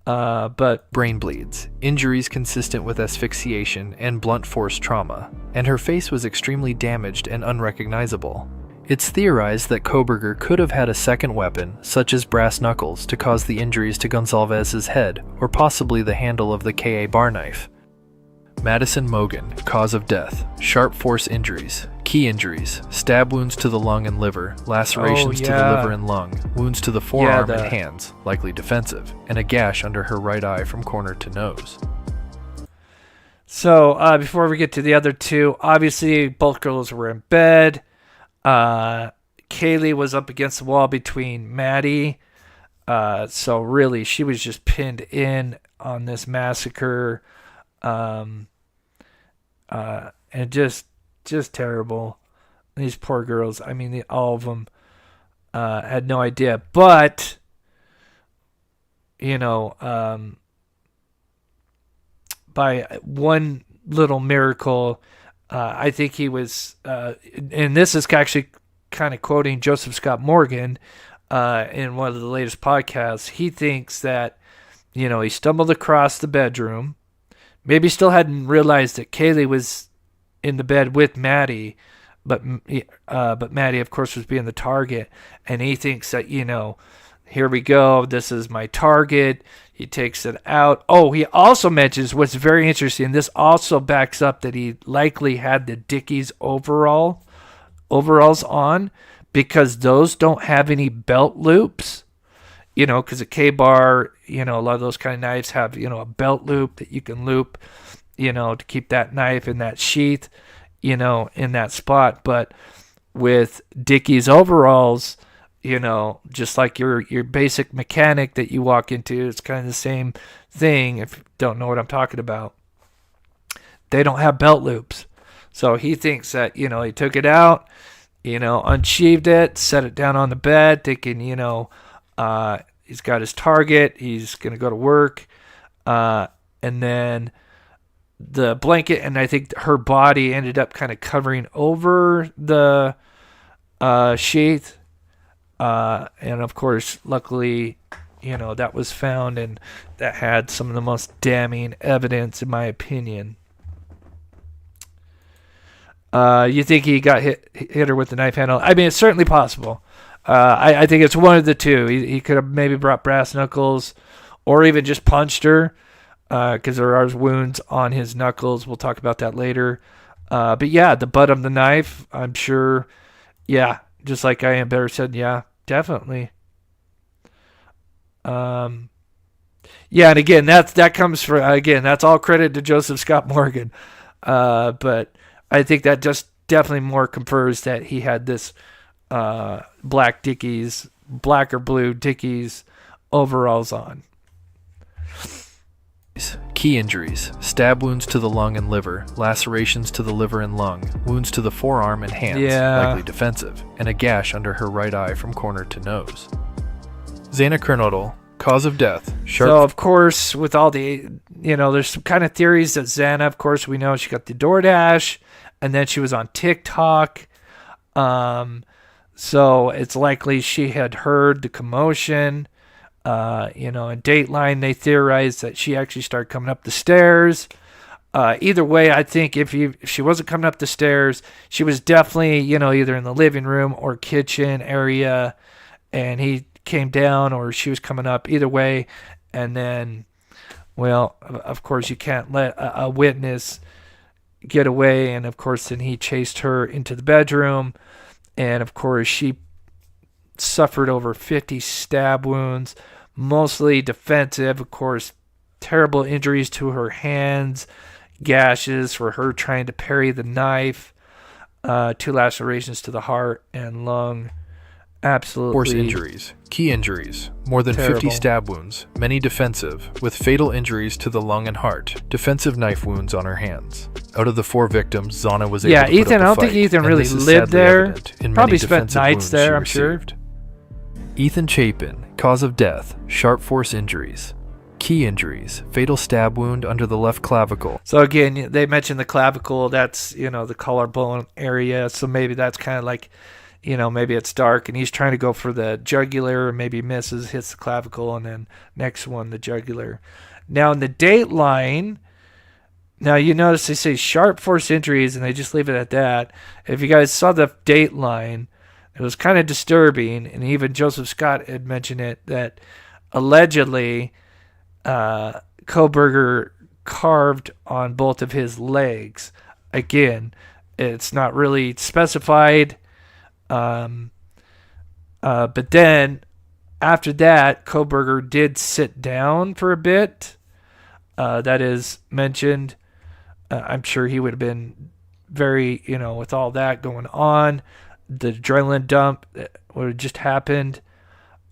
but brain bleeds, injuries consistent with asphyxiation and blunt force trauma, and her face was extremely damaged and unrecognizable. It's theorized that Kohberger could have had a second weapon, such as brass knuckles, to cause the injuries to Gonsalves's head, or possibly the handle of the KA bar knife. Madison Mogen, cause of death, sharp force injuries, key injuries, stab wounds to the lung and liver, lacerations to the liver and lung, wounds to the forearm and hands, likely defensive, and a gash under her right eye from corner to nose. So, before we get to the other two, obviously both girls were in bed. Kaylee was up against the wall between Maddie. So really, she was just pinned in on this massacre. And just terrible. These poor girls. I mean, all of them had no idea. But, by one little miracle, I think he was, and this is actually kind of quoting Joseph Scott Morgan in one of the latest podcasts. He thinks that, he stumbled across the bedroom. Maybe still hadn't realized that Kaylee was in the bed with Maddie, but Maddie, of course, was being the target. And he thinks that, here we go. This is my target. He takes it out. Oh, he also mentions what's very interesting. This also backs up that he likely had the Dickies overalls on, because those don't have any belt loops. Because a K-bar, a lot of those kind of knives have, a belt loop that you can loop, to keep that knife in that sheath, in that spot. But with Dickies overalls, just like your basic mechanic that you walk into, it's kind of the same thing if you don't know what I'm talking about. They don't have belt loops. So he thinks that, he took it out, unsheathed it, set it down on the bed, thinking, he's got his target, he's going to go to work. And then the blanket, and I think her body ended up kind of covering over the sheath. And of course, luckily, that was found, and that had some of the most damning evidence, in my opinion. You think he got hit her with the knife handle? I mean, it's certainly possible. I think it's one of the two. He could have maybe brought brass knuckles, or even just punched her, because there are wounds on his knuckles. We'll talk about that later. But yeah, the butt of the knife, I'm sure. Yeah, just like I Am Better said, yeah, definitely. Yeah, and again, that comes from, that's all credit to Joseph Scott Morgan. But I think that just definitely more confirms that he had this black or blue Dickies overalls on. Key injuries: stab wounds to the lung and liver, lacerations to the liver and lung, wounds to the forearm and hands, likely defensive, and a gash under her right eye from corner to nose. Xana Kernodle, cause of death: sharp. So, of course, with all the, there's some kind of theories that Xana, of course, we know she got the DoorDash, and then she was on TikTok. So it's likely she had heard the commotion. In Dateline, they theorized that she actually started coming up the stairs. Either way, I think if she wasn't coming up the stairs, she was definitely, either in the living room or kitchen area, and he came down, or she was coming up. Either way, and then, well, of course, you can't let a witness get away, and of course, then he chased her into the bedroom, and of course, she suffered over 50 stab wounds, mostly defensive. Of course, terrible injuries to her hands, gashes for her trying to parry the knife, 2 lacerations to the heart and lung. Absolutely. Force injuries: key injuries, more than terrible. 50 stab wounds, many defensive, with fatal injuries to the lung and heart, defensive knife wounds on her hands. Out of the 4 victims, Xana was able to Ethan, put up a I don't fight, think Ethan and really this is lived sadly there. evident in Probably many spent defensive nights wounds there, she I'm sure. received. Ethan Chapin, cause of death: sharp force injuries. Key injuries: fatal stab wound under the left clavicle. So again, they mentioned the clavicle. That's, the collarbone area. So maybe that's kind of like, maybe it's dark, and he's trying to go for the jugular, maybe misses, hits the clavicle, and then next one, the jugular. Now in the Dateline, now you notice they say sharp force injuries, and they just leave it at that. If you guys saw the Dateline, it was kind of disturbing, and even Joseph Scott had mentioned it, that allegedly Kohberger carved on both of his legs. Again, it's not really specified. But then after that, Kohberger did sit down for a bit. That is mentioned. I'm sure he would have been very, with all that going on, the adrenaline dump would have just happened.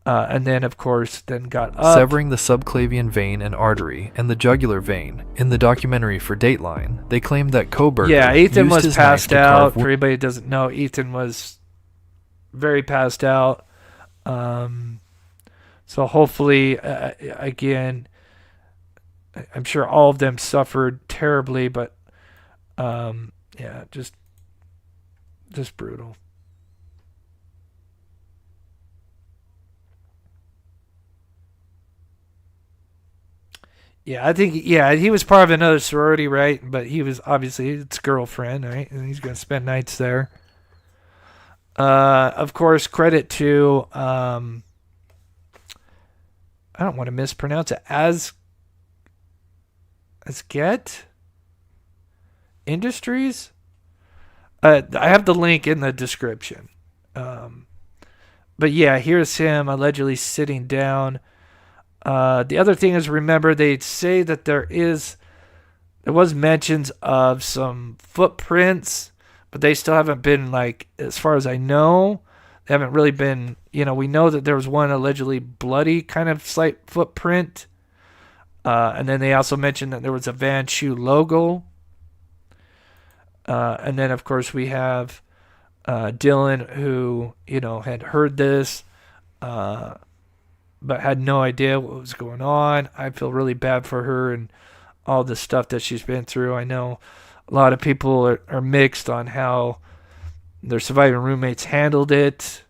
And then, of course, then got up. Severing the subclavian vein and artery and the jugular vein. In the documentary for Dateline, they claimed that Kohberger Ethan used was his passed knife to out. carve For anybody who doesn't know, Ethan was very passed out. So hopefully, again, I'm sure all of them suffered terribly, but just brutal. Yeah, I think, he was part of another sorority, right? But he was obviously its girlfriend, right? And he's going to spend nights there. Of course, credit to, I don't want to mispronounce it, Asget Industries. I have the link in the description. But yeah, here's him allegedly sitting down. The other thing is, remember, they say that there was mentions of some footprints, but they still haven't been, like, as far as I know, they haven't really been, we know that there was one allegedly bloody kind of slight footprint. And then they also mentioned that there was a Van Shoe logo. And then, of course, we have Dylan, who, had heard this, but had no idea what was going on. I feel really bad for her and all the stuff that she's been through. I know a lot of people are mixed on how their surviving roommates handled it.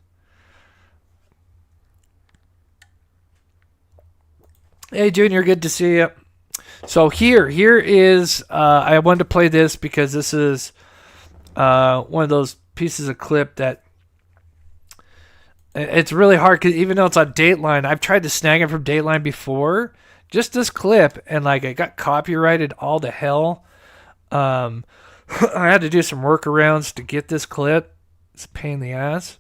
Hey, Junior, good to see you. So here is, I wanted to play this because this is one of those pieces of clip that it's really hard, because even though it's on Dateline, I've tried to snag it from Dateline before, just this clip, and like it got copyrighted all to hell. I had to do some workarounds to get this clip. It's a pain in the ass.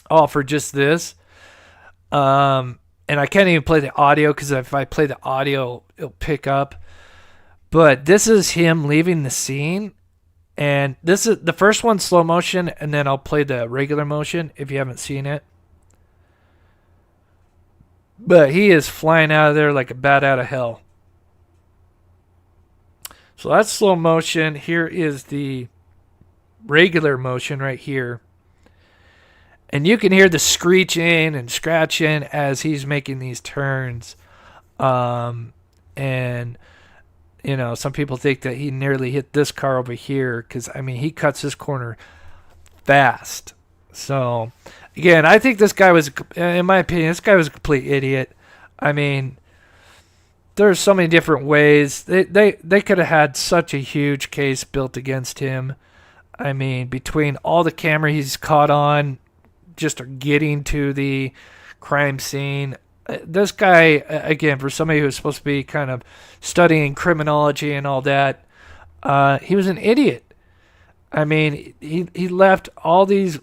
All for just this. And I can't even play the audio, because if I play the audio, it'll pick up. But this is him leaving the scene. And this is the first one, slow motion, and then I'll play the regular motion if you haven't seen it. But he is flying out of there like a bat out of hell. So that's slow motion. Here is the regular motion right here. And you can hear the screeching and scratching as he's making these turns. And, you know, some people think that he nearly hit this car over here because, I mean, he cuts his corner fast. So, again, I think this guy was, in my opinion, this guy was a complete idiot. I mean, there's so many different ways. They could have had such a huge case built against him. I mean, between all the camera he's caught on, just getting to the crime scene. This guy, again, for somebody who's supposed to be kind of studying criminology and all that, he was an idiot. I mean, he left all these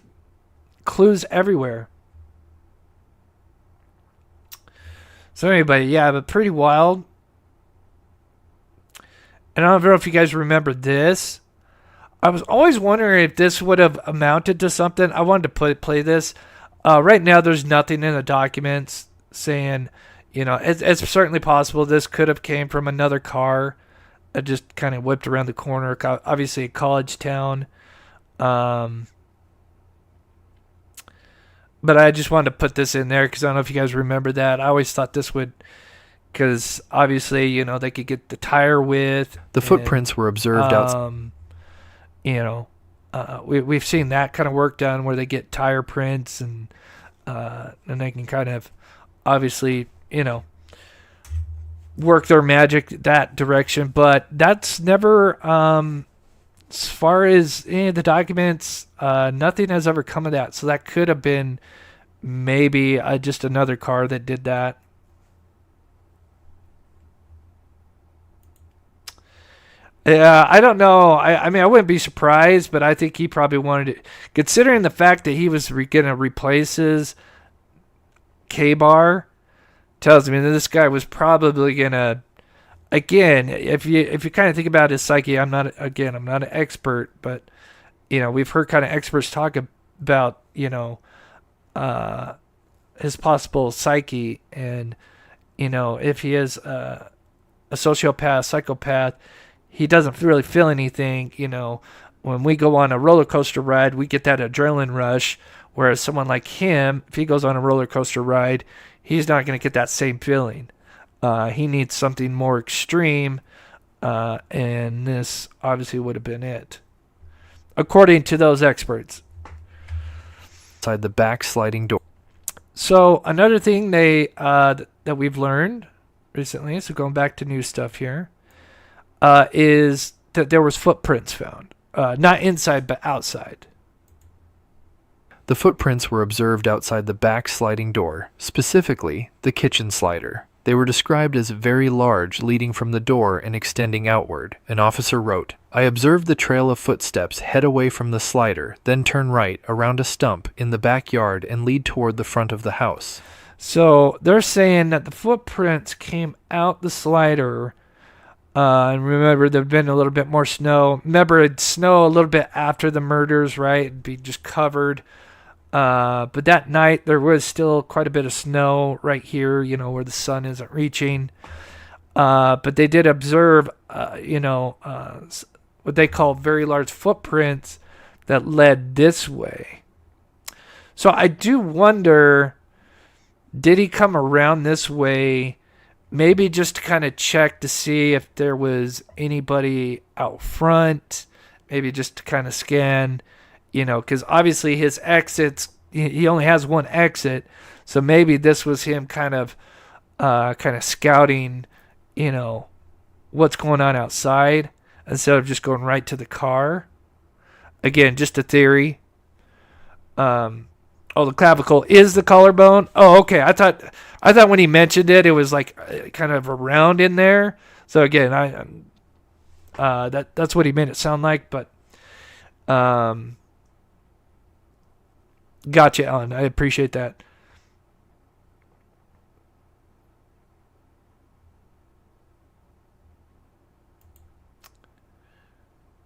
clues everywhere. So anyway, yeah, but pretty wild. And I don't know if you guys remember this. I was always wondering if this would have amounted to something. I wanted to play this. Right now, there's nothing in the documents saying, you know, it's certainly possible this could have came from another car that just kind of whipped around the corner. Obviously, a college town. But I just wanted to put this in there because I don't know if you guys remember that. I always thought this would, because obviously, you know, they could get the tire width. The footprints were observed outside. You know, we've seen that kind of work done where they get tire prints and they can kind of obviously, you know, work their magic that direction. But that's never, as far as any of the documents, nothing has ever come of that. So that could have been maybe just another car that did that. Yeah, I don't know. I mean, I wouldn't be surprised, but I think he probably wanted it. Considering the fact that he was going to replace his K-bar, tells me that this guy was probably going to, again, if you kind of think about his psyche, I'm not an expert, but, you know, we've heard kind of experts talk about, you know, his possible psyche and, you know, if he is a sociopath, psychopath, he doesn't really feel anything. You know, when we go on a roller coaster ride, we get that adrenaline rush. Whereas someone like him, if he goes on a roller coaster ride, he's not going to get that same feeling. He needs something more extreme, and this obviously would have been it, according to those experts. Outside the back sliding door. So another thing that we've learned recently, so going back to new stuff here, is that there was footprints found. Not inside, but outside. The footprints were observed outside the back sliding door, specifically the kitchen slider. They were described as very large, leading from the door and extending outward. An officer wrote, "I observed the trail of footsteps head away from the slider, then turn right around a stump in the backyard and lead toward the front of the house." So they're saying that the footprints came out the slider. And remember, there'd been a little bit more snow. Remember, it'd snow a little bit after the murders, right? It'd be just covered. But that night, there was still quite a bit of snow right here, you know, where the sun isn't reaching. But they did observe, what they call very large footprints that led this way. So I do wonder, did he come around this way? Maybe just to kind of check to see if there was anybody out front. Maybe just to kind of scan, you know, because obviously his exits, he only has one exit. So maybe this was him kind of scouting, you know, what's going on outside instead of just going right to the car. Again, just a theory. The clavicle is the collarbone. Oh, okay. I thought when he mentioned it, it was like kind of around in there. So again, that's what he made it sound like. But gotcha, Ellen. I appreciate that.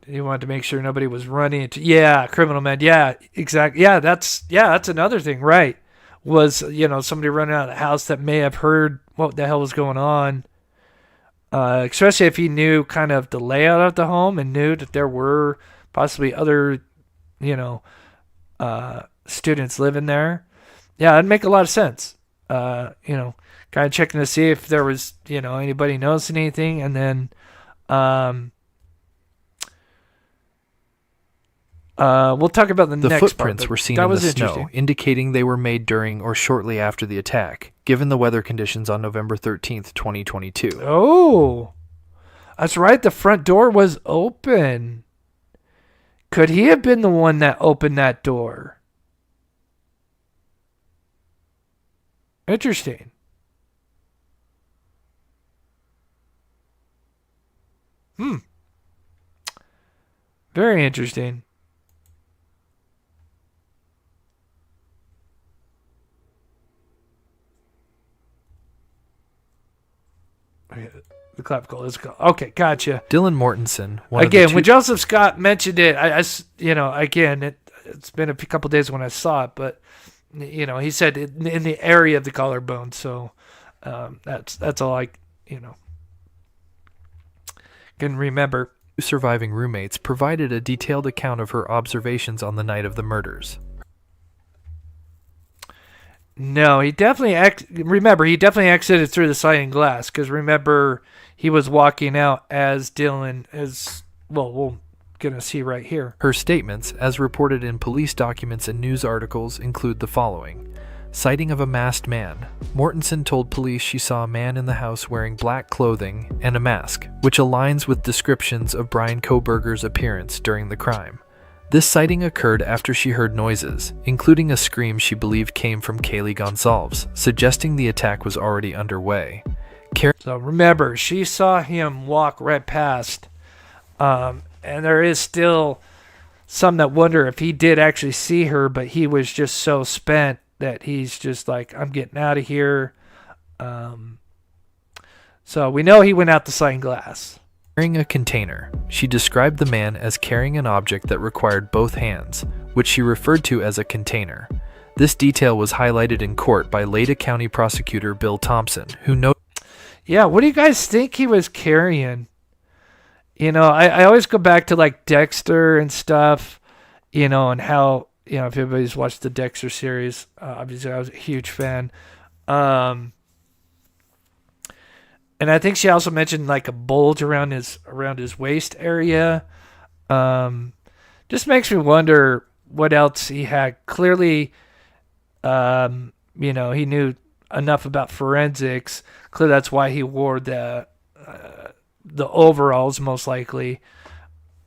He wanted to make sure nobody was running into. Yeah, criminal man. Yeah, exactly. Yeah, that's another thing, right? Was, you know, somebody running out of the house that may have heard what the hell was going on. especially if he knew kind of the layout of the home and knew that there were possibly other, students living there. Yeah, that'd make a lot of sense. Kind of checking to see if there was, anybody noticing anything, and then, we'll talk about the next part. The footprints were seen in the snow, interesting. indicating they were made during or shortly after the attack, given the weather conditions on November 13th, 2022. Oh, that's right. The front door was open. Could he have been the one that opened that door? Interesting. Very interesting. The clavicle. Let's go. Okay, gotcha. Dylan Mortensen. Again, when Joseph Scott mentioned it, it's been a couple days when I saw it, but he said in the area of the collarbone. So that's all I can remember. Two surviving roommates provided a detailed account of her observations on the night of the murders. No, he definitely exited through the sliding glass, because remember, he was walking out as Dylan, we're going to see right here. Her statements, as reported in police documents and news articles, include the following. Sighting of a masked man. Mortensen told police she saw a man in the house wearing black clothing and a mask, which aligns with descriptions of Bryan Kohberger's appearance during the crime. This sighting occurred after she heard noises, including a scream she believed came from Kaylee Gonsalves, suggesting the attack was already underway. So remember, she saw him walk right past, and there is still some that wonder if he did actually see her, but he was just so spent that he's just like, I'm getting out of here. So we know he went out the sliding glass. Carrying a container. She described the man as carrying an object that required both hands, which she referred to as a container. This detail was highlighted in court by Lada County Prosecutor Bill Thompson, who noted... Yeah, what do you guys think he was carrying? I always go back to like Dexter and stuff, and how, if everybody's watched the Dexter series, obviously I was a huge fan. And I think she also mentioned like a bulge around his waist area. Just makes me wonder what else he had. Clearly, he knew enough about forensics. Clearly, that's why he wore the overalls, most likely.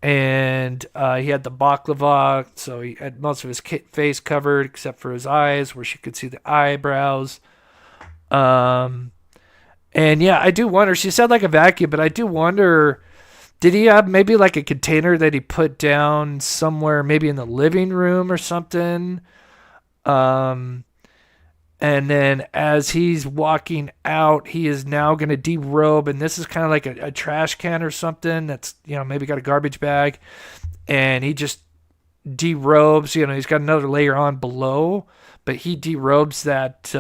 And he had the baklava, so he had most of his face covered except for his eyes, where she could see the eyebrows. And yeah, I do wonder, she said like a vacuum, but I do wonder, did he have maybe like a container that he put down somewhere, maybe in the living room or something? And then as he's walking out, he is now going to derobe, and this is kind of like a trash can or something that's, maybe got a garbage bag, and he just derobes, he's got another layer on below, but he derobes that,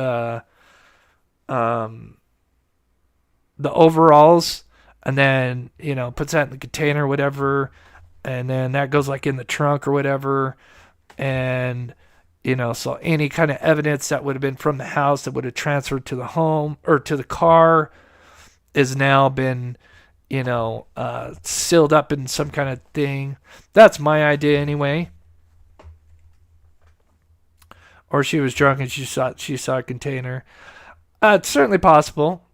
the overalls, and then, puts that in the container or whatever, and then that goes like in the trunk or whatever, and, so any kind of evidence that would have been from the house that would have transferred to the home or to the car is now been, sealed up in some kind of thing. That's my idea anyway. Or she was drunk and she saw a container. It's certainly possible.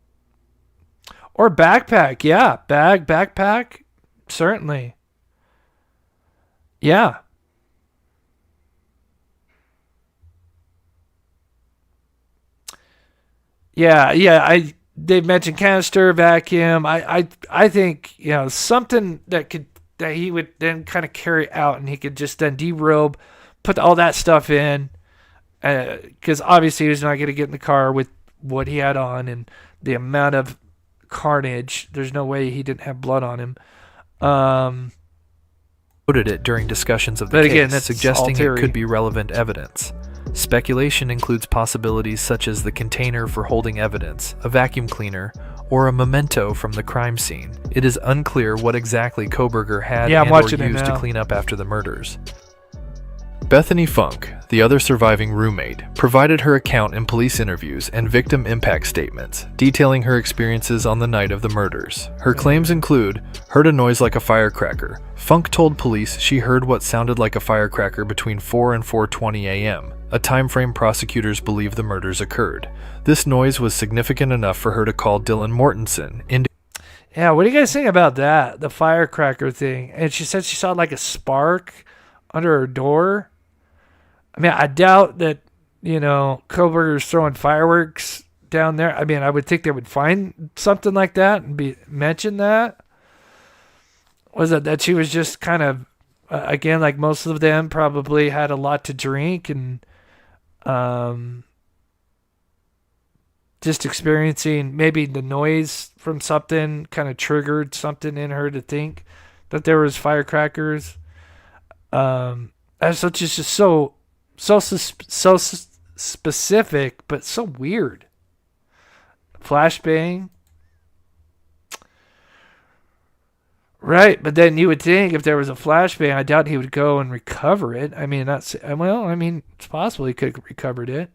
Or backpack, yeah. Backpack, certainly. Yeah. Yeah, they mentioned canister, vacuum. I think, something that he would then kind of carry out, and he could just then derobe, put all that stuff in, because obviously he was not going to get in the car with what he had on and the amount of carnage. There's no way he didn't have blood on him. Noted it during discussions of the case, suggesting it could be relevant evidence. Speculation includes possibilities such as the container for holding evidence, a vacuum cleaner, or a memento from the crime scene. It is unclear what exactly Kohberger had Yeah, I'm and watching or it used to now. clean up after the murders. Bethany Funk, the other surviving roommate, provided her account in police interviews and victim impact statements, detailing her experiences on the night of the murders. Her claims include, heard a noise like a firecracker. Funk told police she heard what sounded like a firecracker between 4 and 4:20 a.m., a time frame prosecutors believe the murders occurred. This noise was significant enough for her to call Dylan Mortensen into Yeah, what do you guys think about that? The firecracker thing. And she said she saw like a spark under her door. I mean, I doubt that, Kohberger's throwing fireworks down there. I mean, I would think they would find something like that and mention that. Was it that she was just kind of, again, like most of them probably had a lot to drink and just experiencing maybe the noise from something kind of triggered something in her to think that there was firecrackers. That's just so specific, but so weird. Flashbang. Right, but then you would think if there was a flashbang, I doubt he would go and recover it. I mean, it's possible he could have recovered it.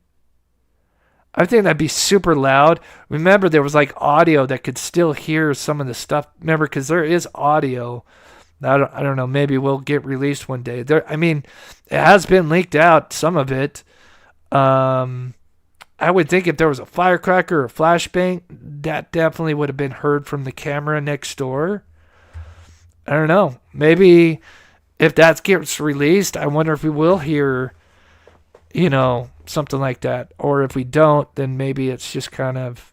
I think that'd be super loud. Remember, there was like audio that could still hear some of the stuff. Remember, because there is audio. I don't know. Maybe we'll get released one day. It has been leaked out, some of it. I would think if there was a firecracker or a flashbang, that definitely would have been heard from the camera next door. I don't know. Maybe if that gets released, I wonder if we will hear, something like that. Or if we don't, then maybe it's just kind of,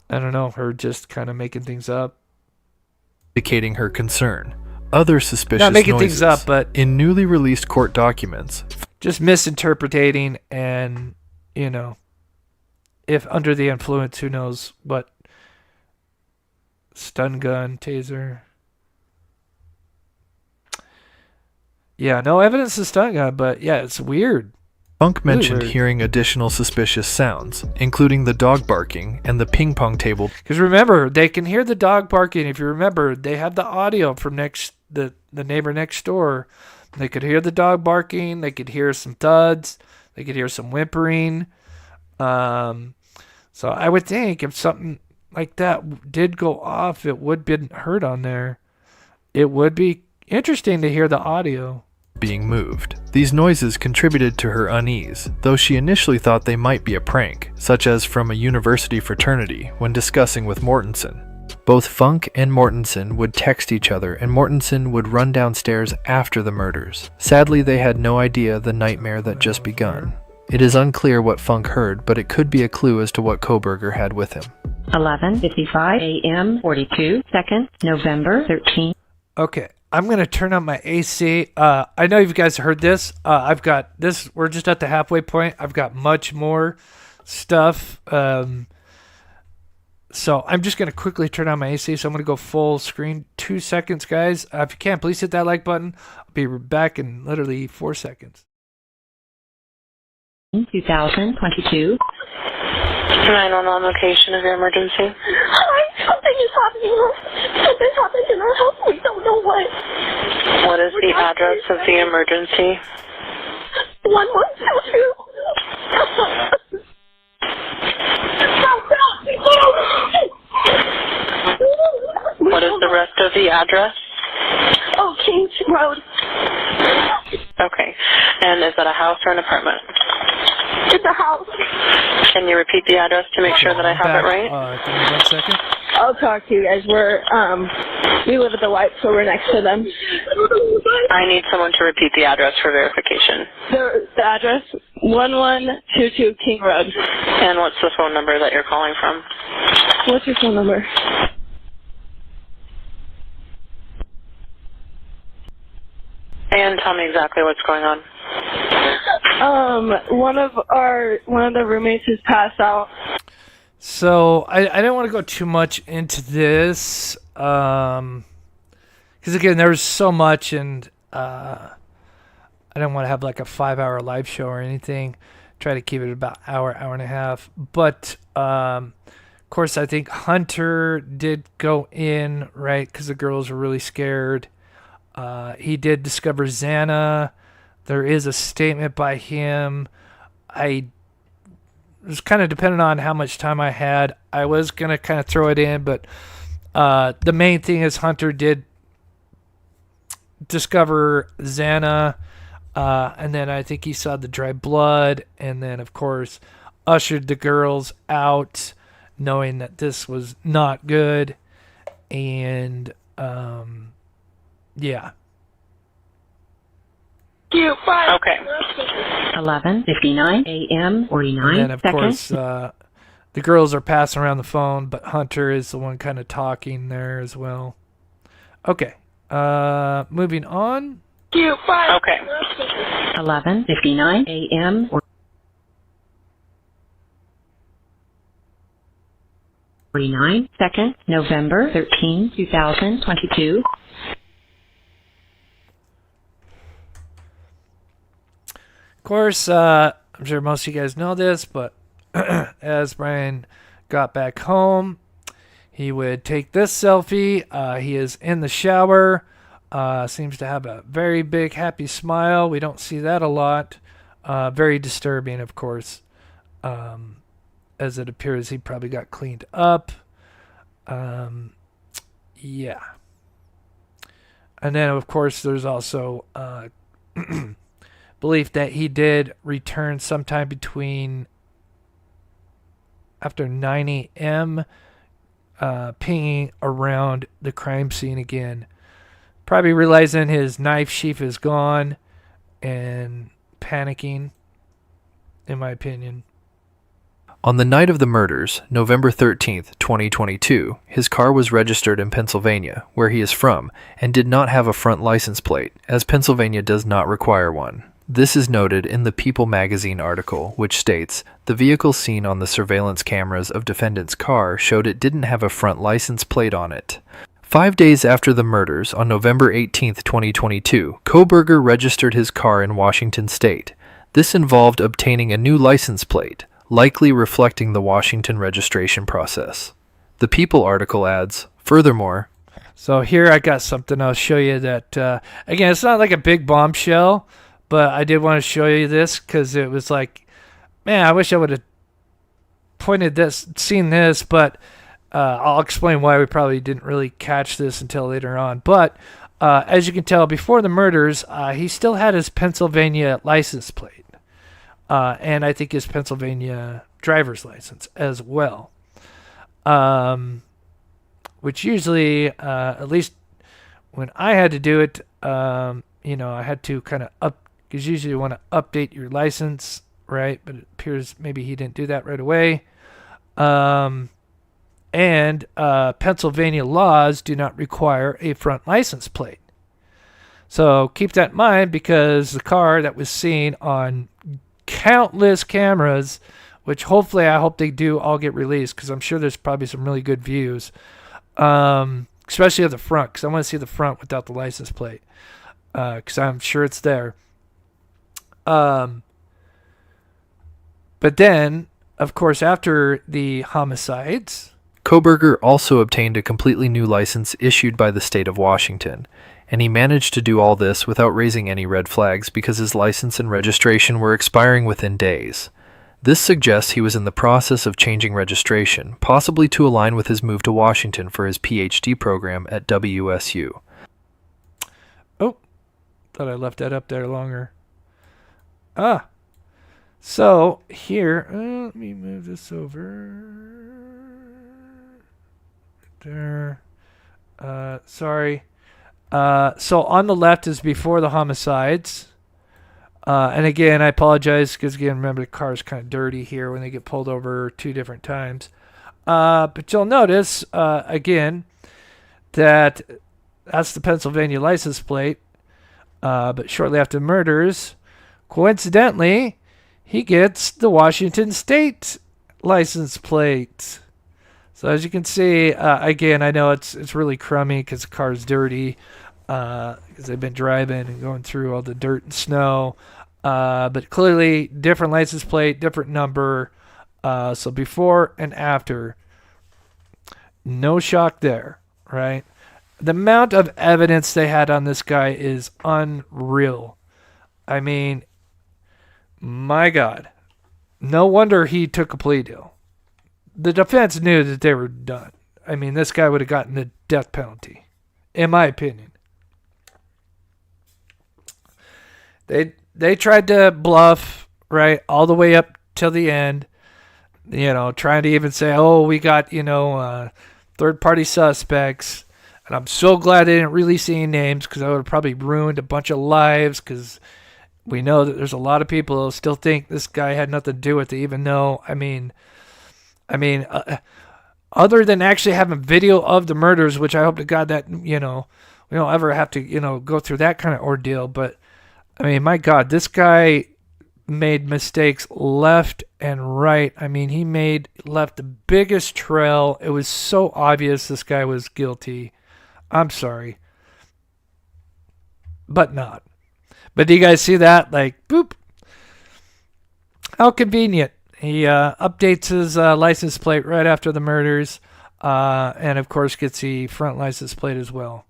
I don't know, her just kind of making things up. indicating her concern. Other suspicious Not making noises things up, but in newly released court documents. Just misinterpreting and, if under the influence, who knows what. Stun gun, taser. Yeah, no evidence of stun gun, but yeah, it's weird. Funk Really mentioned weird. hearing additional suspicious sounds, including the dog barking and the ping pong table. Because remember, they can hear the dog barking. If you remember, they have the audio from the neighbor next door. They could hear the dog barking. They could hear some thuds. They could hear some whimpering. So I would think if something like that did go off, it would be heard on there. It would be interesting to hear the audio being moved. These noises contributed to her unease, though she initially thought they might be a prank, such as from a university fraternity when discussing with Mortensen. Both Funk and Mortensen would text each other, and Mortensen would run downstairs after the murders. Sadly, they had no idea the nightmare that just begun. It is unclear what Funk heard, but it could be a clue as to what Kohberger had with him. 11:55 a.m. 42 seconds, November 13th. Okay, I'm going to turn on my AC. I know you guys heard this. I've got this. We're just at the halfway point. I've got much more stuff. So I'm just going to quickly turn on my AC. So I'm going to go full screen. 2 seconds, guys. If you can, please hit that like button. I'll be back in literally 4 seconds. 2022. 911 location of your emergency. Something is happening. Something happened in our house. We don't know what. What is the address of the emergency? 1122. What is the rest of the address? Oh, Kings Road. Okay. And is that a house or an apartment? It's a house. Can you repeat the address to make sure that I have it right? Give me 1 second. I'll talk to you guys. We live at the White, so we're next to them. I need someone to repeat the address for verification. The address, 1122 King Road. And what's the phone number that you're calling from? What's your phone number? And tell me exactly what's going on. One of the roommates has passed out. So I don't want to go too much into this, because again, there's so much, and I don't want to have like a 5-hour live show or anything. Try to keep it about hour and a half. But Kohberger course, I think Hunter did go in, right, because the girls were really scared. He did discover Xana. There is a statement by him. It was kind of dependent on how much time I had. I was going to kind of throw it in, but the main thing is Hunter did discover Xana, and then I think he saw the dry blood, and then, of course, ushered the girls out, knowing that this was not good. And, yeah. Okay. 11:59 a.m. 49 And then, of seconds. course, the girls are passing around the phone, but Hunter is the one kind of talking there as well. Okay. Moving on. Okay. 11:59 a.m. 49 seconds. November 13, 2022. Of course, I'm sure most of you guys know this, but as Bryan got back home, he would take this selfie. He is in the shower. Seems to have a very big, happy smile. We don't see that a lot. Very disturbing, of course, as it appears he probably got cleaned up. Yeah. And then, of course, there's also belief that he did return sometime between after 9 a.m., pinging around the crime scene again. Probably realizing his knife sheath is gone and panicking, in my opinion. On the night of the murders, November 13th, 2022, his car was registered in Pennsylvania, where he is from, and did not have a front license plate, as Pennsylvania does not require one. This is noted in the People magazine article, which states, the vehicle seen on the surveillance cameras of defendant's car showed it didn't have a front license plate on it. 5 days after the murders, on November 18th, 2022, Kohberger registered his car in Washington state. This involved obtaining a new license plate, likely reflecting the Washington registration process. The People article adds, furthermore, so here I got something I'll show you that, again, it's not like a big bombshell, but I did want to show you this because it was like, man, I wish I would have seen this, but I'll explain why we probably didn't really catch this until later on. But as you can tell, before the murders, he still had his Pennsylvania license plate. And I think his Pennsylvania driver's license as well. Which usually, at least when I had to do it, I had to kind of because usually you want to update your license, right? But it appears maybe he didn't do that right away. And Pennsylvania laws do not require a front license plate. So keep that in mind, because the car that was seen on countless cameras, which hopefully I hope they do all get released, because I'm sure there's probably some really good views, especially of the front, because I want to see the front without the license plate, because I'm sure it's there. But then, of course, after the homicides, Kohberger also obtained a completely new license issued by the state of Washington, and he managed to do all this without raising any red flags because his license and registration were expiring within days. This suggests he was in the process of changing registration, possibly to align with his move to Washington for his PhD program at WSU. Oh, thought I left that up there longer. So here, let me move this over. There. Sorry. So on the left is before the homicides. And again, I apologize because, again, remember the car is kind of dirty here when they get pulled over 2 different times. But you'll notice, again, that that's the Pennsylvania license plate. But shortly after the murders, coincidentally, he gets the Washington State license plate. So as you can see, again, I know it's really crummy because the car's dirty, because they've been driving and going through all the dirt and snow. But clearly, different license plate, different number. So before and after, No shock there, right? The amount of evidence they had on this guy is unreal. I mean, my God. No wonder he took a plea deal. The defense knew that they were done. I mean, this guy would have gotten the death penalty, in my opinion. They tried to bluff, right, all the way up till the end, you know, trying to even say, oh, we got, you know, third-party suspects. And I'm so glad they didn't release any names, because that would have probably ruined a bunch of lives, because we know that there's a lot of people who still think this guy had nothing to do with it, even though, I mean, other than actually having video of the murders, which I hope to God that, you know, we don't ever have to, you know, go through that kind of ordeal. But, I mean, my God, this guy made mistakes left and right. I mean, he left the biggest trail. It was so obvious this guy was guilty. I'm sorry. But not. But do you guys see that? Like, boop. How convenient. He updates his license plate right after the murders, and of course gets the front license plate as well.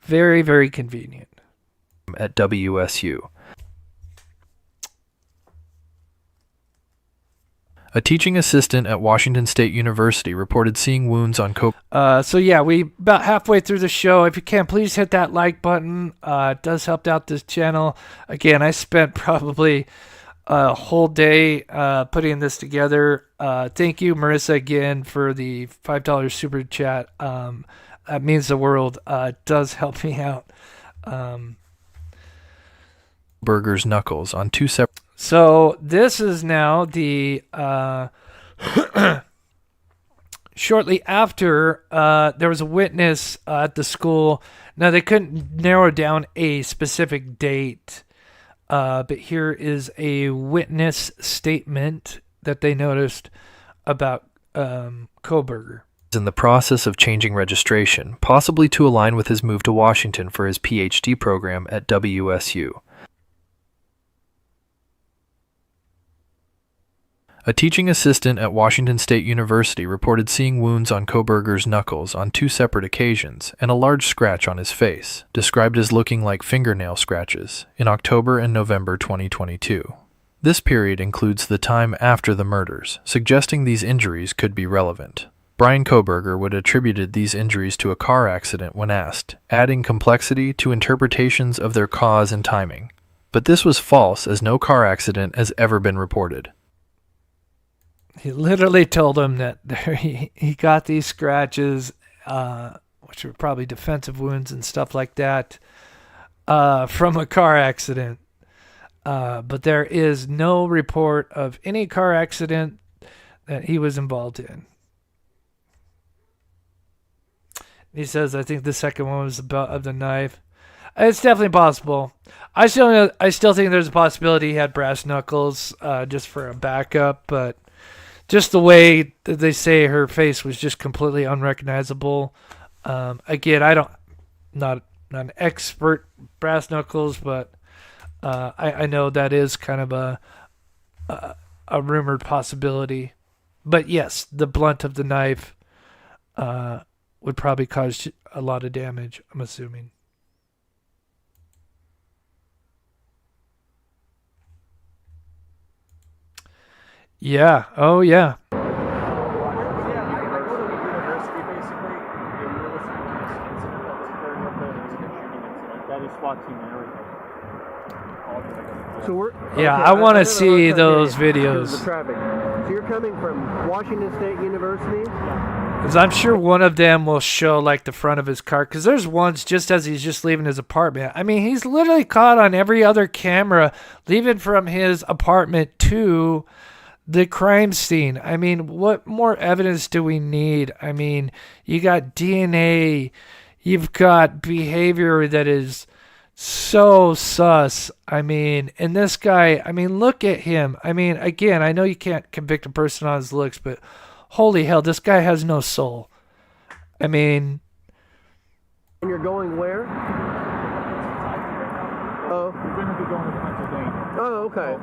Very, very convenient. At WSU. A teaching assistant at Washington State University reported seeing wounds on So yeah, we about halfway through the show. If you can, please hit that like button. It does help out this channel. Again, I spent probably a whole day putting this together. Thank you, Marissa, again for the $5 super chat. That means the world. It does help me out. Burger's knuckles on two separate. So this is now the shortly after there was a witness at the school. Now they couldn't narrow down a specific date. But here is a witness statement that they noticed about Kohberger. In the process of changing registration, possibly to align with his move to Washington for his PhD program at WSU. A teaching assistant at Washington State University reported seeing wounds on Kohberger's knuckles on two separate occasions and a large scratch on his face, described as looking like fingernail scratches, in October and November 2022. This period includes the time after the murders, suggesting these injuries could be relevant. Bryan Kohberger would have attributed these injuries to a car accident when asked, adding complexity to interpretations of their cause and timing. But this was false, as no car accident has ever been reported. He literally told him that he got these scratches, which were probably defensive wounds and stuff like that, from a car accident. But there is no report of any car accident that he was involved in. He says, I think the second one was the butt of the knife. It's definitely possible. I still think there's a possibility he had brass knuckles just for a backup, but just the way that they say her face was just completely unrecognizable. Again, not an expert brass knuckles, but I know that is kind of a rumored possibility. But yes, the blunt of the knife would probably cause a lot of damage, I'm assuming. Yeah. Oh, yeah. Yeah, I want to see those videos. So you're coming from Washington State University? Because I'm sure one of them will show like the front of his car. Because there's ones just as he's just leaving his apartment. I mean, he's literally caught on every other camera leaving from his apartment to the crime scene. I mean, what more evidence do we need? I mean, you got DNA. You've got behavior that is so sus. I mean, and this guy, I mean, look at him. I mean, again, I know you can't convict a person on his looks, but holy hell, this guy has no soul. I mean... And you're going where? Oh. We're going to be going to Pennsylvania. Oh, okay.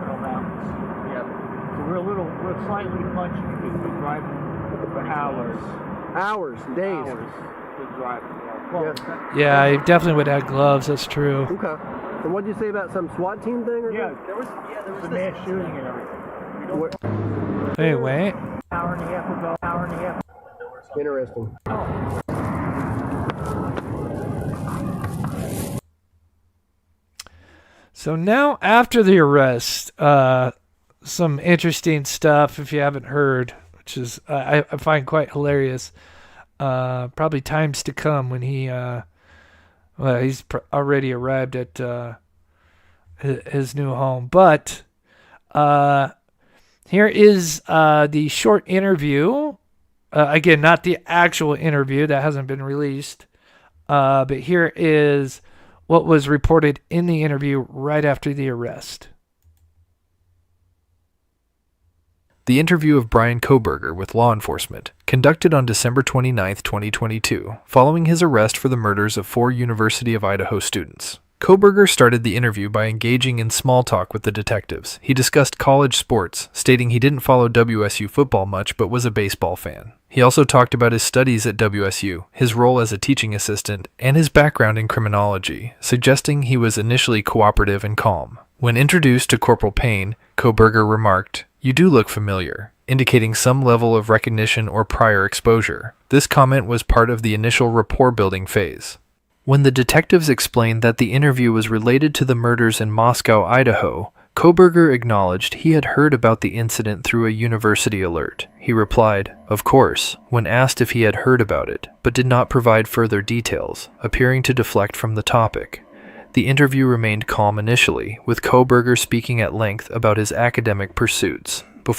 Yeah. So we're slightly punched because we're driving for hours. Hours, days. Yeah, he definitely would add gloves. That's true. Okay. And what did you say about some SWAT team thing? Or There was a mass shooting and everything. Hey, wait. Hour and a half ago. Interesting. So now, after the arrest, some interesting stuff, if you haven't heard, which is I find quite hilarious. Probably times to come when he's already arrived at his new home. But here is the short interview. Again, not the actual interview. That hasn't been released. But here is what was reported in the interview right after the arrest. The interview of Bryan Kohberger with law enforcement, conducted on December 29, 2022, following his arrest for the murders of 4 University of Idaho students. Kohberger started the interview by engaging in small talk with the detectives. He discussed college sports, stating he didn't follow WSU football much but was a baseball fan. He also talked about his studies at WSU, his role as a teaching assistant, and his background in criminology, suggesting he was initially cooperative and calm. When introduced to Corporal Payne, Kohberger remarked, "You do look familiar," indicating some level of recognition or prior exposure. This comment was part of the initial rapport-building phase. When the detectives explained that the interview was related to the murders in Moscow, Idaho, Kohberger acknowledged he had heard about the incident through a university alert. He replied, "Of course," when asked if he had heard about it, but did not provide further details, appearing to deflect from the topic. The interview remained calm initially, with Kohberger speaking at length about his academic pursuits. I'm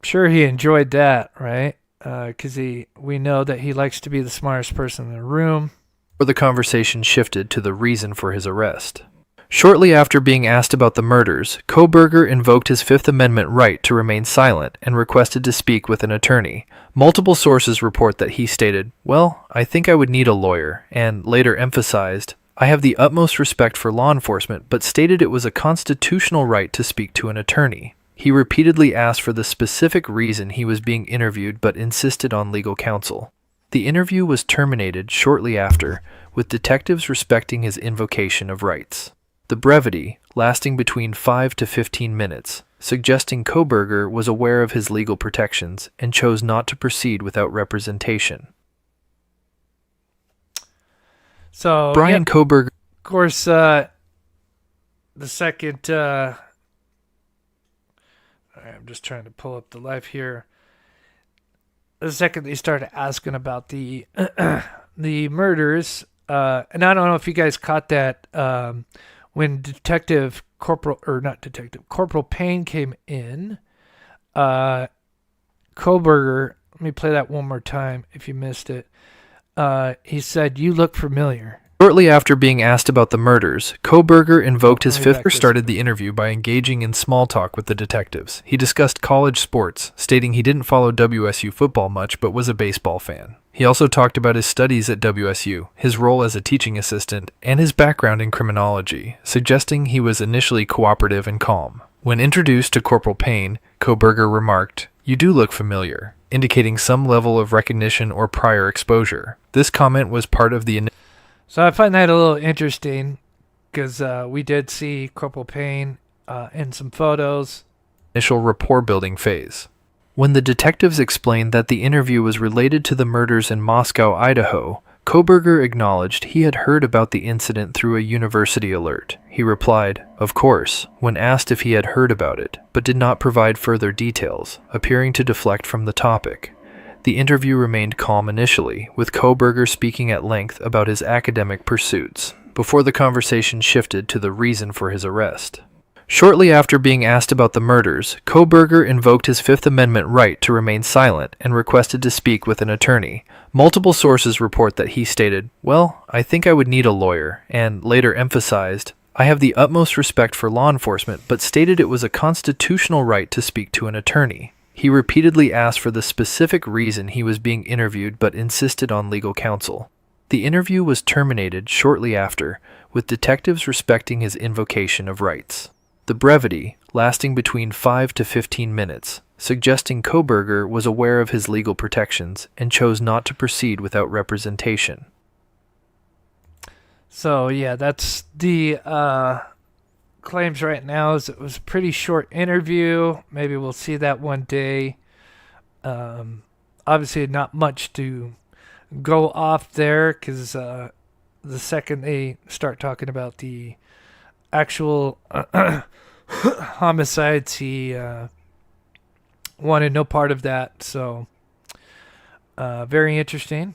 sure he enjoyed that, right? Because we know that he likes to be the smartest person in the room. Before the conversation shifted to the reason for his arrest. Shortly after being asked about the murders, Kohberger invoked his Fifth Amendment right to remain silent and requested to speak with an attorney. Multiple sources report that he stated, "Well, I think I would need a lawyer," and later emphasized, "I have the utmost respect for law enforcement," but stated it was a constitutional right to speak to an attorney. He repeatedly asked for the specific reason he was being interviewed but insisted on legal counsel. The interview was terminated shortly after, with detectives respecting his invocation of rights. The brevity, lasting between 5 to 15 minutes, suggesting Kohberger was aware of his legal protections and chose not to proceed without representation. So Bryan Kohberger, of course, the second. I'm just trying to pull up the live here. The second they started asking about the the murders, and I don't know if you guys caught that when Corporal Payne came in. Kohberger, let me play that one more time if you missed it. He said, "You look familiar." Shortly after being asked about the murders, Kohberger invoked his fifth. Started the interview by engaging in small talk with the detectives. He discussed college sports, stating he didn't follow WSU football much but was a baseball fan. He also talked about his studies at WSU, his role as a teaching assistant, and his background in criminology, suggesting he was initially cooperative and calm. When introduced to Corporal Payne, Kohberger remarked, "You do look familiar," indicating some level of recognition or prior exposure. This comment was part of the So I find that a little interesting because we did see Corporal Payne in some photos. Initial rapport-building phase. When the detectives explained that the interview was related to the murders in Moscow, Idaho, Kohberger acknowledged he had heard about the incident through a university alert. He replied, "Of course," when asked if he had heard about it, but did not provide further details, appearing to deflect from the topic. The interview remained calm initially, with Kohberger speaking at length about his academic pursuits, before the conversation shifted to the reason for his arrest. Shortly after being asked about the murders, Kohberger invoked his Fifth Amendment right to remain silent and requested to speak with an attorney. Multiple sources report that he stated, "Well, I think I would need a lawyer," and later emphasized, "I have the utmost respect for law enforcement," but stated it was a constitutional right to speak to an attorney. He repeatedly asked for the specific reason he was being interviewed but insisted on legal counsel. The interview was terminated shortly after, with detectives respecting his invocation of rights. The brevity, lasting between 5 to 15 minutes, suggesting Kohberger was aware of his legal protections and chose not to proceed without representation. So yeah, that's the claims right now. Is it was a pretty short interview. Maybe we'll see that one day. Obviously not much to go off there, because the second they start talking about the actual homicides, he wanted no part of that. So very interesting.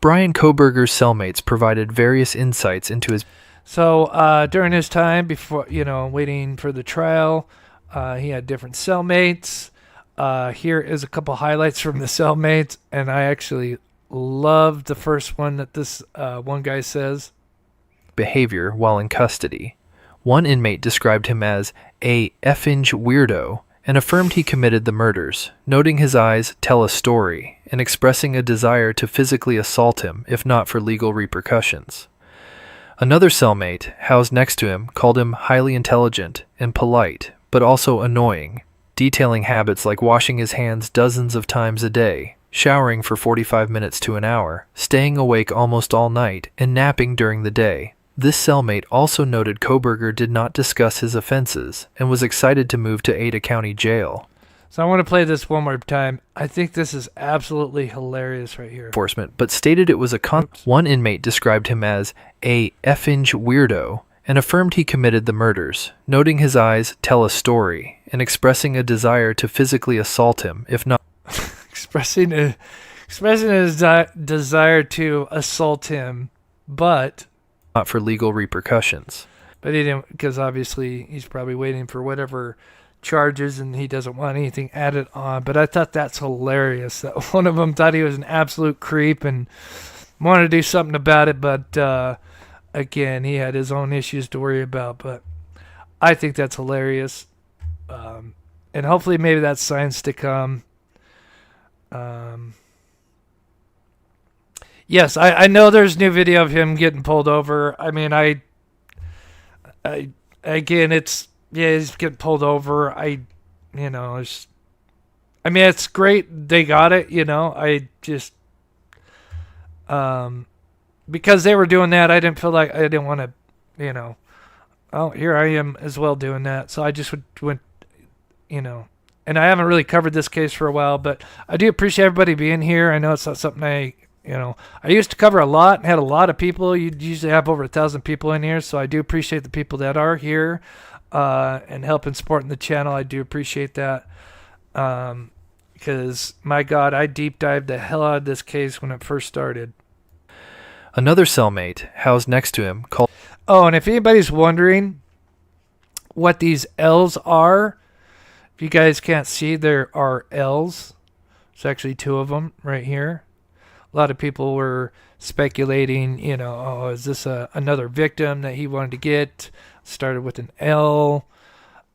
Bryan Kohberger's cellmates provided various insights into his... So during his time before, waiting for the trial, he had different cellmates. Here is a couple highlights from the cellmates, and I actually love the first one that this one guy says. Behavior while in custody. One inmate described him as a effing weirdo and affirmed he committed the murders, noting his eyes tell a story and expressing a desire to physically assault him if not for legal repercussions. Another cellmate, housed next to him, called him highly intelligent and polite, but also annoying, detailing habits like washing his hands dozens of times a day, showering for 45 minutes to an hour, staying awake almost all night, and napping during the day. This cellmate also noted Kohberger did not discuss his offenses and was excited to move to Ada County Jail. So I want to play this one more time. I think this is absolutely hilarious right here. Enforcement, but stated it was a One inmate described him as a effing weirdo and affirmed he committed the murders, noting his eyes tell a story and expressing a desire to physically assault him if not... expressing his desire to assault him, but... not for legal repercussions. But he didn't, because obviously he's probably waiting for whatever charges and he doesn't want anything added on. But I thought that's hilarious that one of them thought he was an absolute creep and wanted to do something about it, but again, he had his own issues to worry about. But I think that's hilarious, and hopefully maybe that's signs to come. Yes, I know there's new video of him getting pulled over. I mean, again, it's, yeah, he's getting pulled over. It's great they got it, I just, because they were doing that, I didn't feel like, I didn't want to, oh, here I am as well doing that. So I just went, and I haven't really covered this case for a while, but I do appreciate everybody being here. I know it's not something I used to cover a lot and had a lot of people. You usually have over 1,000 people in here, so I do appreciate the people that are here and helping supporting the channel. I do appreciate that because, my God, I deep dived the hell out of this case when it first started. Another cellmate, housed next to him, called... Oh, and if anybody's wondering what these L's are, if you guys can't see, there are L's. There's actually 2 of them right here. A lot of people were speculating, is this another victim that he wanted to get? Started with an L.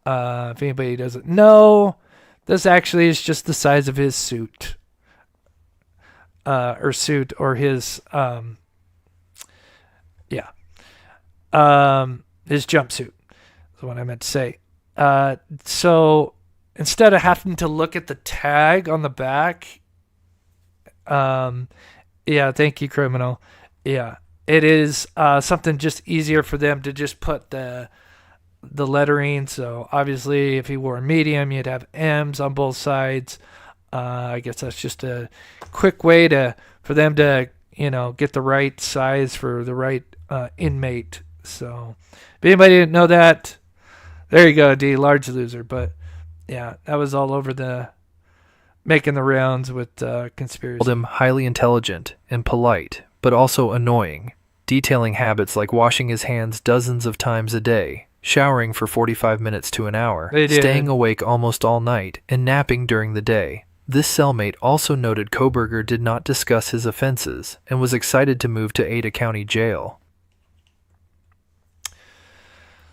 If anybody doesn't know, this actually is just the size of his suit. Or his, his jumpsuit is what I meant to say. So instead of having to look at the tag on the back, yeah, thank you, criminal. Yeah, it is something just easier for them to just put the lettering. So obviously, if he wore a medium, you'd have M's on both sides. I guess that's just a quick way for them to get the right size for the right inmate. So if anybody didn't know that, there you go, D, large loser. But yeah, that was all over making the rounds with conspiracy. Called him highly intelligent and polite, but also annoying, detailing habits like washing his hands dozens of times a day, showering for 45 minutes to an hour, staying awake almost all night, and napping during the day. This cellmate also noted Kohberger did not discuss his offenses and was excited to move to Ada County Jail.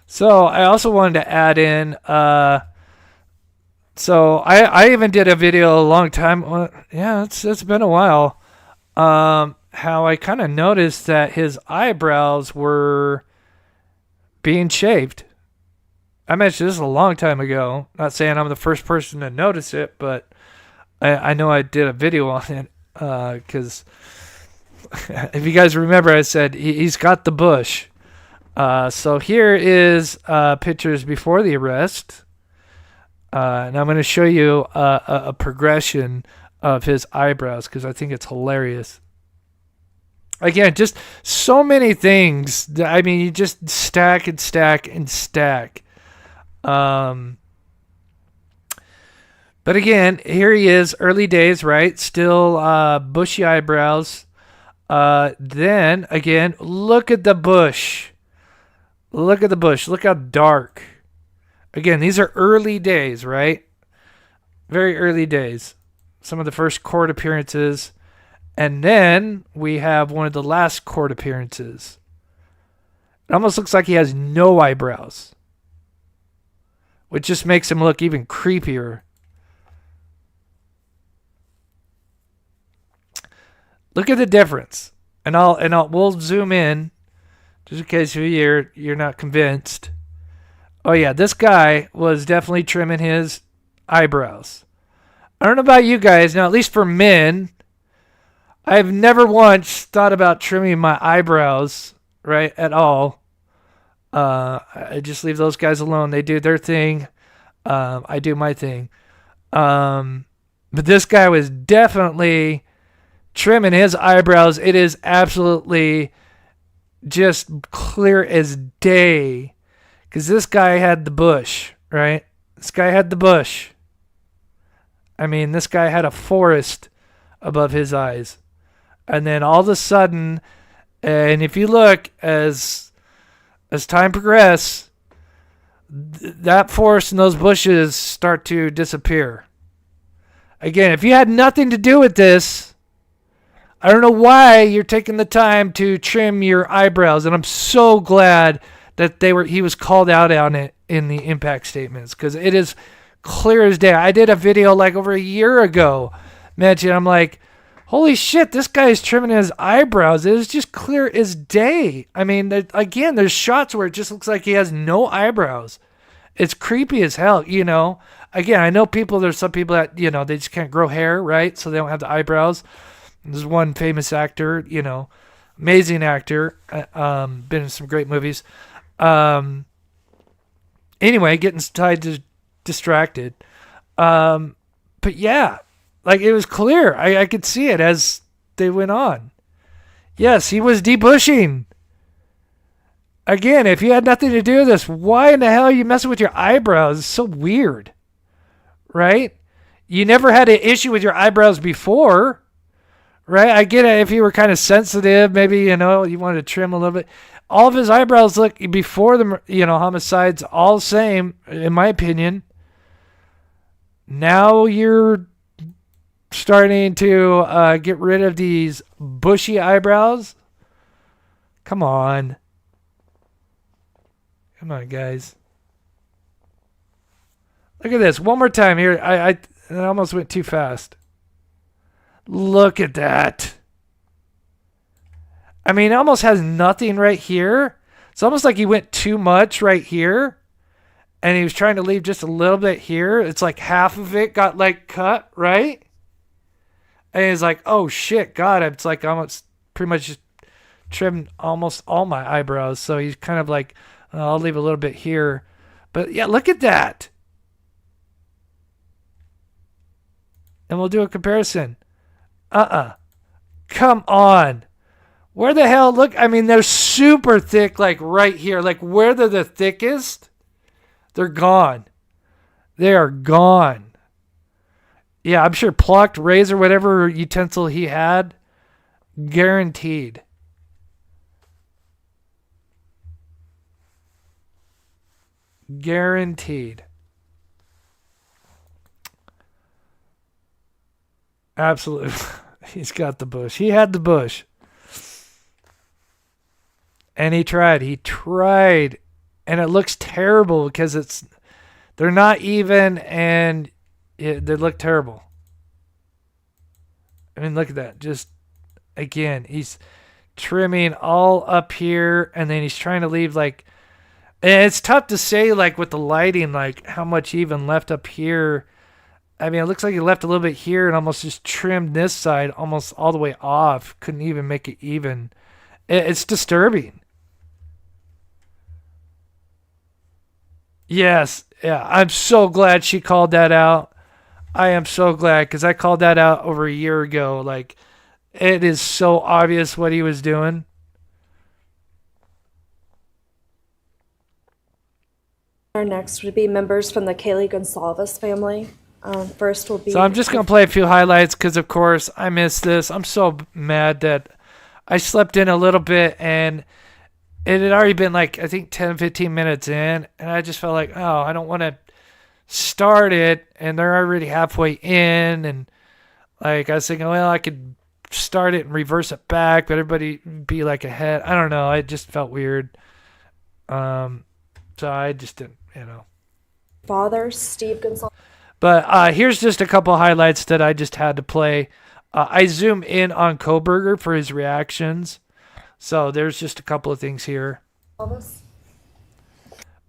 So I also wanted to add in... So I even did a video a long time. Yeah, it's been a while. How I kind of noticed that his eyebrows were being shaved. I mentioned this a long time ago. Not saying I'm the first person to notice it, but I know I did a video on it because if you guys remember, I said he's got the bush. So here is pictures before the arrest. And I'm going to show you a progression of his eyebrows because I think it's hilarious. Again, just so many things. I mean, you just stack and stack and stack. But again, here he is, early days, right? Still bushy eyebrows. Then, again, look at the bush. Look at the bush. Look how dark. Again, these are early days, right? Very early days. Some of the first court appearances. And then we have one of the last court appearances. It almost looks like he has no eyebrows, which just makes him look even creepier. Look at the difference. And we'll zoom in just in case you're not convinced. Oh yeah, this guy was definitely trimming his eyebrows. I don't know about you guys. Now, at least for men, I've never once thought about trimming my eyebrows, right, at all. I just leave those guys alone. They do their thing. I do my thing. But this guy was definitely trimming his eyebrows. It is absolutely just clear as day. Because this guy had the bush, right? This guy had the bush. I mean, this guy had a forest above his eyes. And then all of a sudden, and if you look as time progresses, that forest and those bushes start to disappear. Again, if you had nothing to do with this, I don't know why you're taking the time to trim your eyebrows. And I'm so glad that he was called out on it in the impact statements, because it is clear as day. I did a video like over a year ago. Imagine, I'm like, holy shit, this guy is trimming his eyebrows. It is just clear as day. I mean, again, there's shots where it just looks like he has no eyebrows. It's creepy as hell, you know. Again, I know there's some people that, you know, they just can't grow hair, right? So they don't have the eyebrows. There's one famous actor, you know, amazing actor, been in some great movies. Anyway, getting distracted. But yeah, like it was clear. I could see it as they went on. Yes, he was debushing. Again, if you had nothing to do with this, why in the hell are you messing with your eyebrows? It's so weird, right? You never had an issue with your eyebrows before, right? I get it if you were kind of sensitive, maybe, you know, you wanted to trim a little bit. All of his eyebrows look, before the, you know, homicides, all the same, in my opinion. Now you're starting to get rid of these bushy eyebrows. Come on. Come on, guys. Look at this. One more time here. I almost went too fast. Look at that. I mean, it almost has nothing right here. It's almost like he went too much right here. And he was trying to leave just a little bit here. It's like half of it got like cut, right? And he's like, oh shit, God, it's like almost pretty much just trimmed almost all my eyebrows. So he's kind of like, I'll leave a little bit here. But yeah, look at that. And we'll do a comparison. Come on. Where the hell? Look, I mean, they're super thick, like right here. Like where they're the thickest, they're gone. They are gone. Yeah, I'm sure plucked, razor, whatever utensil he had, guaranteed. Guaranteed. Absolutely. He's got the bush. He had the bush. And he tried. And it looks terrible because they're not even, and they look terrible. I mean, look at that. Just, again, he's trimming all up here, and then he's trying to leave like And it's tough to say, like, with the lighting, like, how much he even left up here. I mean, it looks like he left a little bit here and almost just trimmed this side almost all the way off. Couldn't even make it even. It's disturbing. Yes. Yeah. I'm so glad she called that out. I am so glad, because I called that out over a year ago. Like, it is so obvious what he was doing. Our next would be members from the Kaylee Gonsalves family. First will be... So I'm just going to play a few highlights because, of course, I missed this. I'm so mad that I slept in a little bit and it had already been like, I think 10, 15 minutes in. And I just felt like, oh, I don't want to start it. And they're already halfway in. And like, I was thinking, well, I could start it and reverse it back, but everybody be like ahead. I don't know. It just felt weird. So I just didn't, Father, Steve Gonsalves. But here's just a couple highlights that I just had to play. I zoom in on Kohberger for his reactions. So there's just a couple of things here.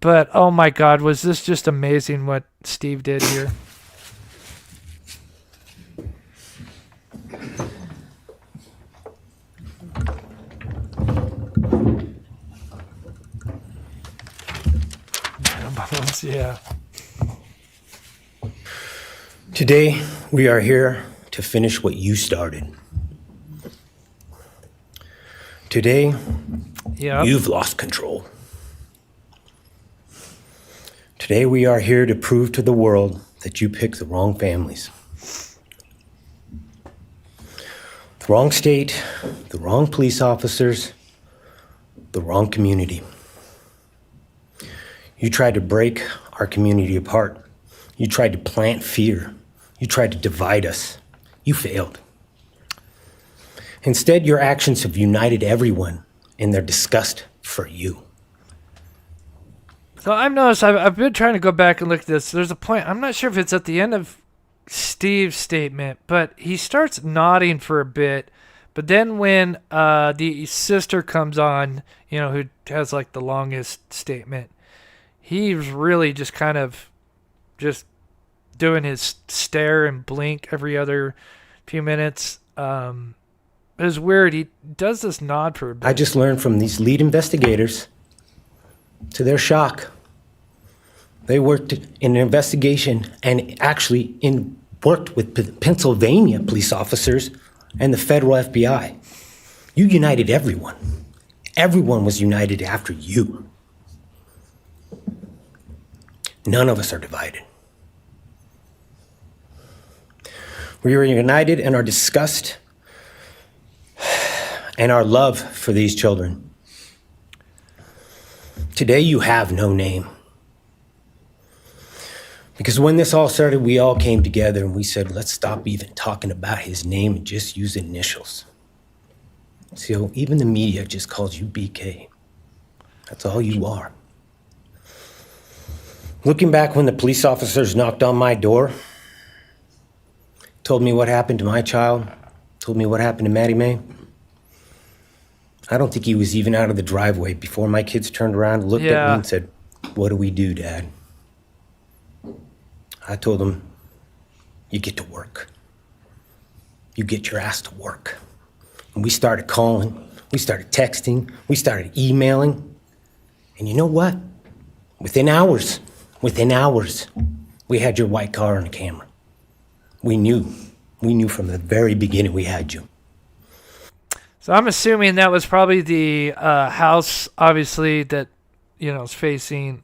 But, oh my God, was this just amazing what Steve did here. Yeah. Today, we are here to finish what you started. Today, you've lost control. Today, we are here to prove to the world that you picked the wrong families. The wrong state, the wrong police officers, the wrong community. You tried to break our community apart. You tried to plant fear. You tried to divide us. You failed. Instead, your actions have united everyone in their disgust for you. So I've noticed, I've been trying to go back and look at this. There's a point, I'm not sure if it's at the end of Steve's statement, but he starts nodding for a bit. But then when the sister comes on, who has like the longest statement, he's really just kind of just doing his stare and blink every other few minutes. It was weird. He does this nod for a bit. I just learned from these lead investigators, to their shock, they worked in an investigation and actually worked with Pennsylvania police officers and the federal FBI. You united everyone. Everyone was united after you. None of us are divided. We are united in our disgust and our love for these children. Today you have no name. Because when this all started, we all came together and we said, let's stop even talking about his name and just use initials. So even the media just calls you BK. That's all you are. Looking back when the police officers knocked on my door, told me what happened to my child, told me what happened to Maddie Mae, I don't think he was even out of the driveway before my kids turned around, looked at me and said, what do we do, Dad? I told them, you get to work. You get your ass to work. And we started calling, we started texting, we started emailing. And you know what? Within hours, we had your white car on the camera. We knew from the very beginning we had you. So I'm assuming that was probably the house, obviously, that, is facing,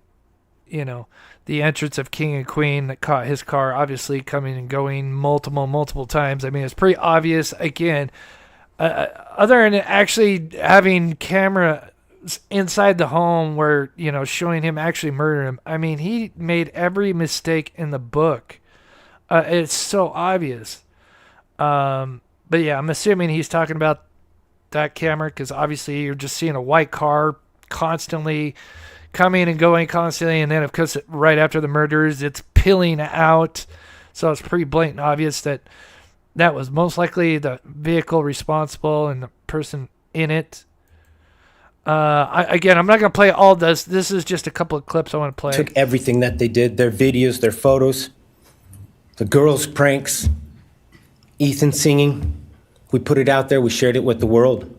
the entrance of King and Queen that caught his car, obviously coming and going multiple times. I mean, it's pretty obvious, again, other than actually having camera inside the home where, showing him actually murder him. I mean, he made every mistake in the book. It's so obvious. But yeah, I'm assuming he's talking about that camera because obviously you're just seeing a white car constantly coming and going constantly. And then, of course, right after the murders, it's peeling out. So it's pretty blatant obvious that was most likely the vehicle responsible and the person in it. I'm not going to play all this. This is just a couple of clips I want to play. Took everything that they did, their videos, their photos, the girls' pranks, Ethan singing. We put it out there. We shared it with the world.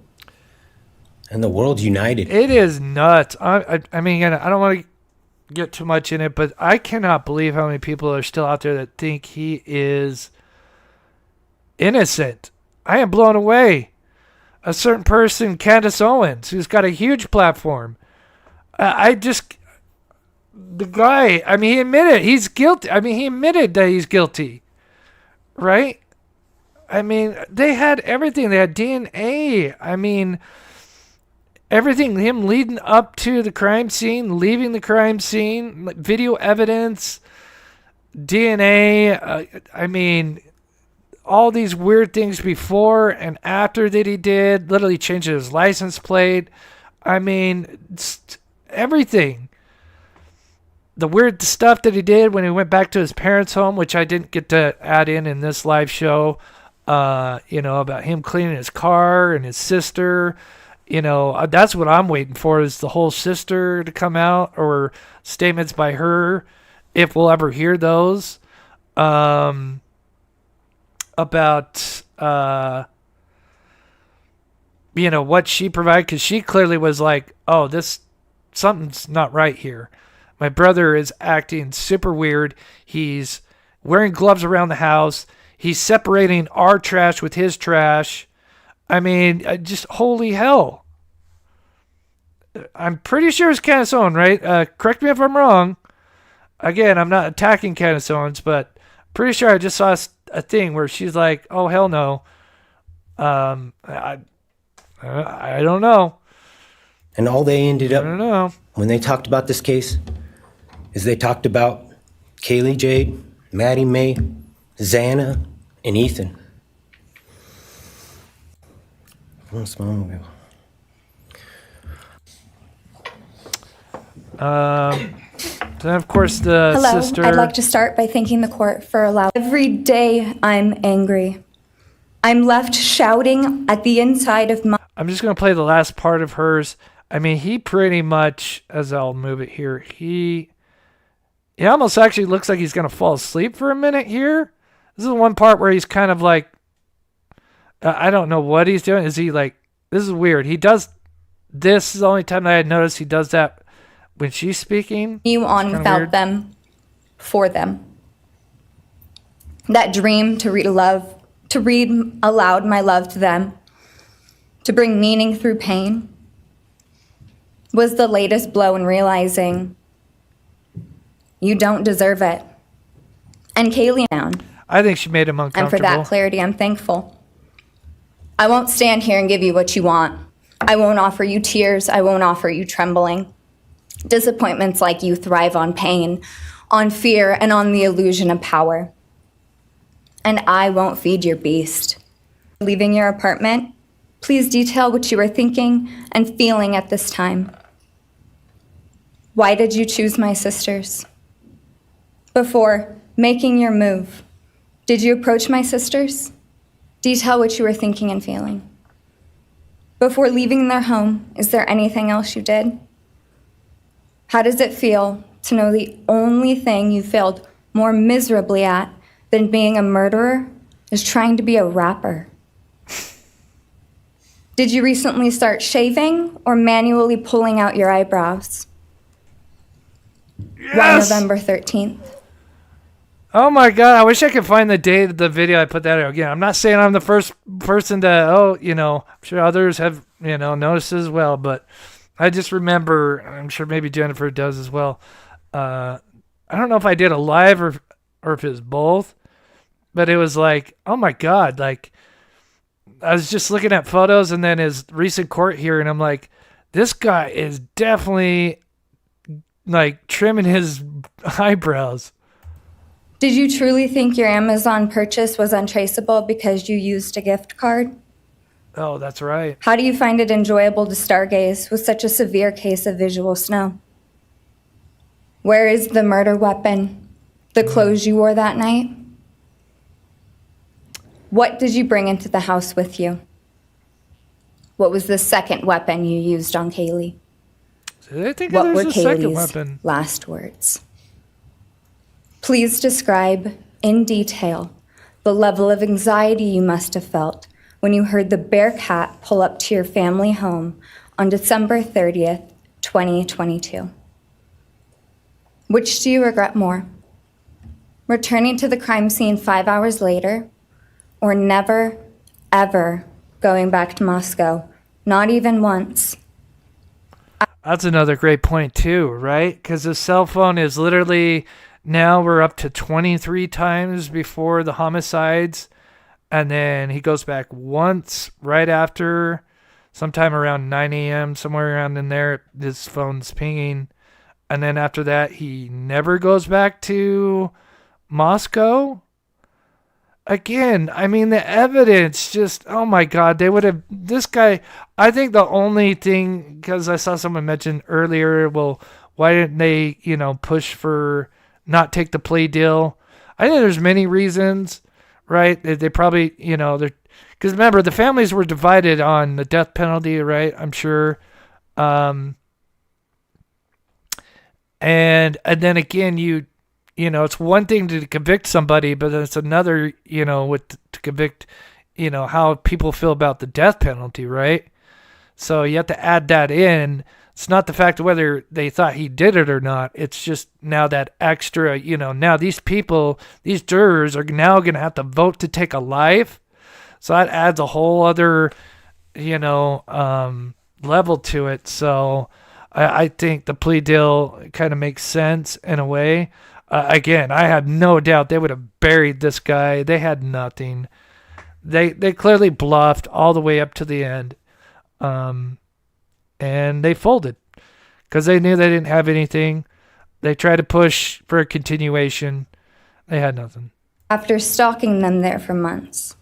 And the world united. It is nuts. I mean, again, I don't want to get too much in it, but I cannot believe how many people are still out there that think he is innocent. I am blown away. A certain person, Candace Owens, who's got a huge platform. The guy, I mean, he admitted he's guilty. I mean, he admitted that he's guilty. Right? I mean, they had everything. They had DNA. I mean, everything, him leading up to the crime scene, leaving the crime scene, video evidence, DNA. I mean, all these weird things before and after that he did, literally changing his license plate. I mean, everything. The weird stuff that he did when he went back to his parents' home, which I didn't get to add in this live show, about him cleaning his car and his sister. That's what I'm waiting for, is the whole sister to come out, or statements by her, if we'll ever hear those, about, what she provided, because she clearly was like, oh, something's not right here. My brother is acting super weird. He's wearing gloves around the house. He's separating our trash with his trash. I mean, just holy hell. I'm pretty sure it's Candace Owens, right? Correct me if I'm wrong. Again, I'm not attacking Candace Owens, but pretty sure I just saw a thing where she's like, oh, hell no. I don't know. And all they ended up, I don't know, when they talked about this case, is they talked about Kaylee Jade, Maddie May, Xana, and Ethan. Then of course the Hello, sister. I'd like to start by thanking the court for allowing. Every day I'm angry. I'm left shouting at the inside of my. I'm just going to play the last part of hers. I mean, he pretty much, as I'll move it here, he almost actually looks like he's going to fall asleep for a minute here. This is one part where he's kind of like, I don't know what he's doing. Is he like, this is weird. He does, this is the only time that I had noticed he does that when she's speaking. You on without weird. Them, for them. That dream to read aloud my love to them, to bring meaning through pain, was the latest blow in realizing you don't deserve it. And Kaylee down. I think she made him uncomfortable. And for that clarity, I'm thankful. I won't stand here and give you what you want. I won't offer you tears. I won't offer you trembling. Disappointments like you thrive on pain, on fear, and on the illusion of power. And I won't feed your beast. Leaving your apartment, please detail what you were thinking and feeling at this time. Why did you choose my sisters? Before making your move, did you approach my sisters? Detail what you were thinking and feeling. Before leaving their home, is there anything else you did? How does it feel to know the only thing you failed more miserably at than being a murderer is trying to be a rapper? Did you recently start shaving or manually pulling out your eyebrows? Yes! Why November 13th? Oh my God, I wish I could find the date of the video I put that out. Again, I'm not saying I'm the first person to, I'm sure others have, noticed as well, but I just remember, I'm sure maybe Jennifer does as well. I don't know if I did a live or if it was both, but it was like, oh my God, like I was just looking at photos and then his recent court hearing, I'm like, this guy is definitely like trimming his eyebrows. Did you truly think your Amazon purchase was untraceable because you used a gift card? Oh, that's right. How do you find it enjoyable to stargaze with such a severe case of visual snow? Where is the murder weapon? The clothes you wore that night? What did you bring into the house with you? What was the second weapon you used on Kaylee? I think What were there's a second Kaylee's weapon. last words? Please describe in detail the level of anxiety you must have felt when you heard the Bearcat pull up to your family home on December 30th, 2022. Which do you regret more? Returning to the crime scene 5 hours later, or never, ever going back to Moscow, not even once? That's another great point too, right? Because the cell phone is literally, now we're up to 23 times before the homicides. And then he goes back once right after, sometime around 9 a.m., somewhere around in there, his phone's pinging. And then after that, he never goes back to Moscow. Again, I mean, the evidence just, oh my God, they would have, this guy, I think the only thing, because I saw someone mention earlier, well, why didn't they, push for not take the plea deal? I think there's many reasons, right? They probably, they're, because remember, the families were divided on the death penalty, right? I'm sure. And then again, it's one thing to convict somebody, but it's another, to convict, how people feel about the death penalty, right? So you have to add that in. It's not the fact of whether they thought he did it or not. It's just now that extra, now these people, these jurors are now going to have to vote to take a life. So that adds a whole other, level to it. So I think the plea deal kind of makes sense in a way. Again, I had no doubt they would have buried this guy. They had nothing. They clearly bluffed all the way up to the end. And they folded because they knew they didn't have anything. They tried to push for a continuation. They had nothing. After stalking them there for months.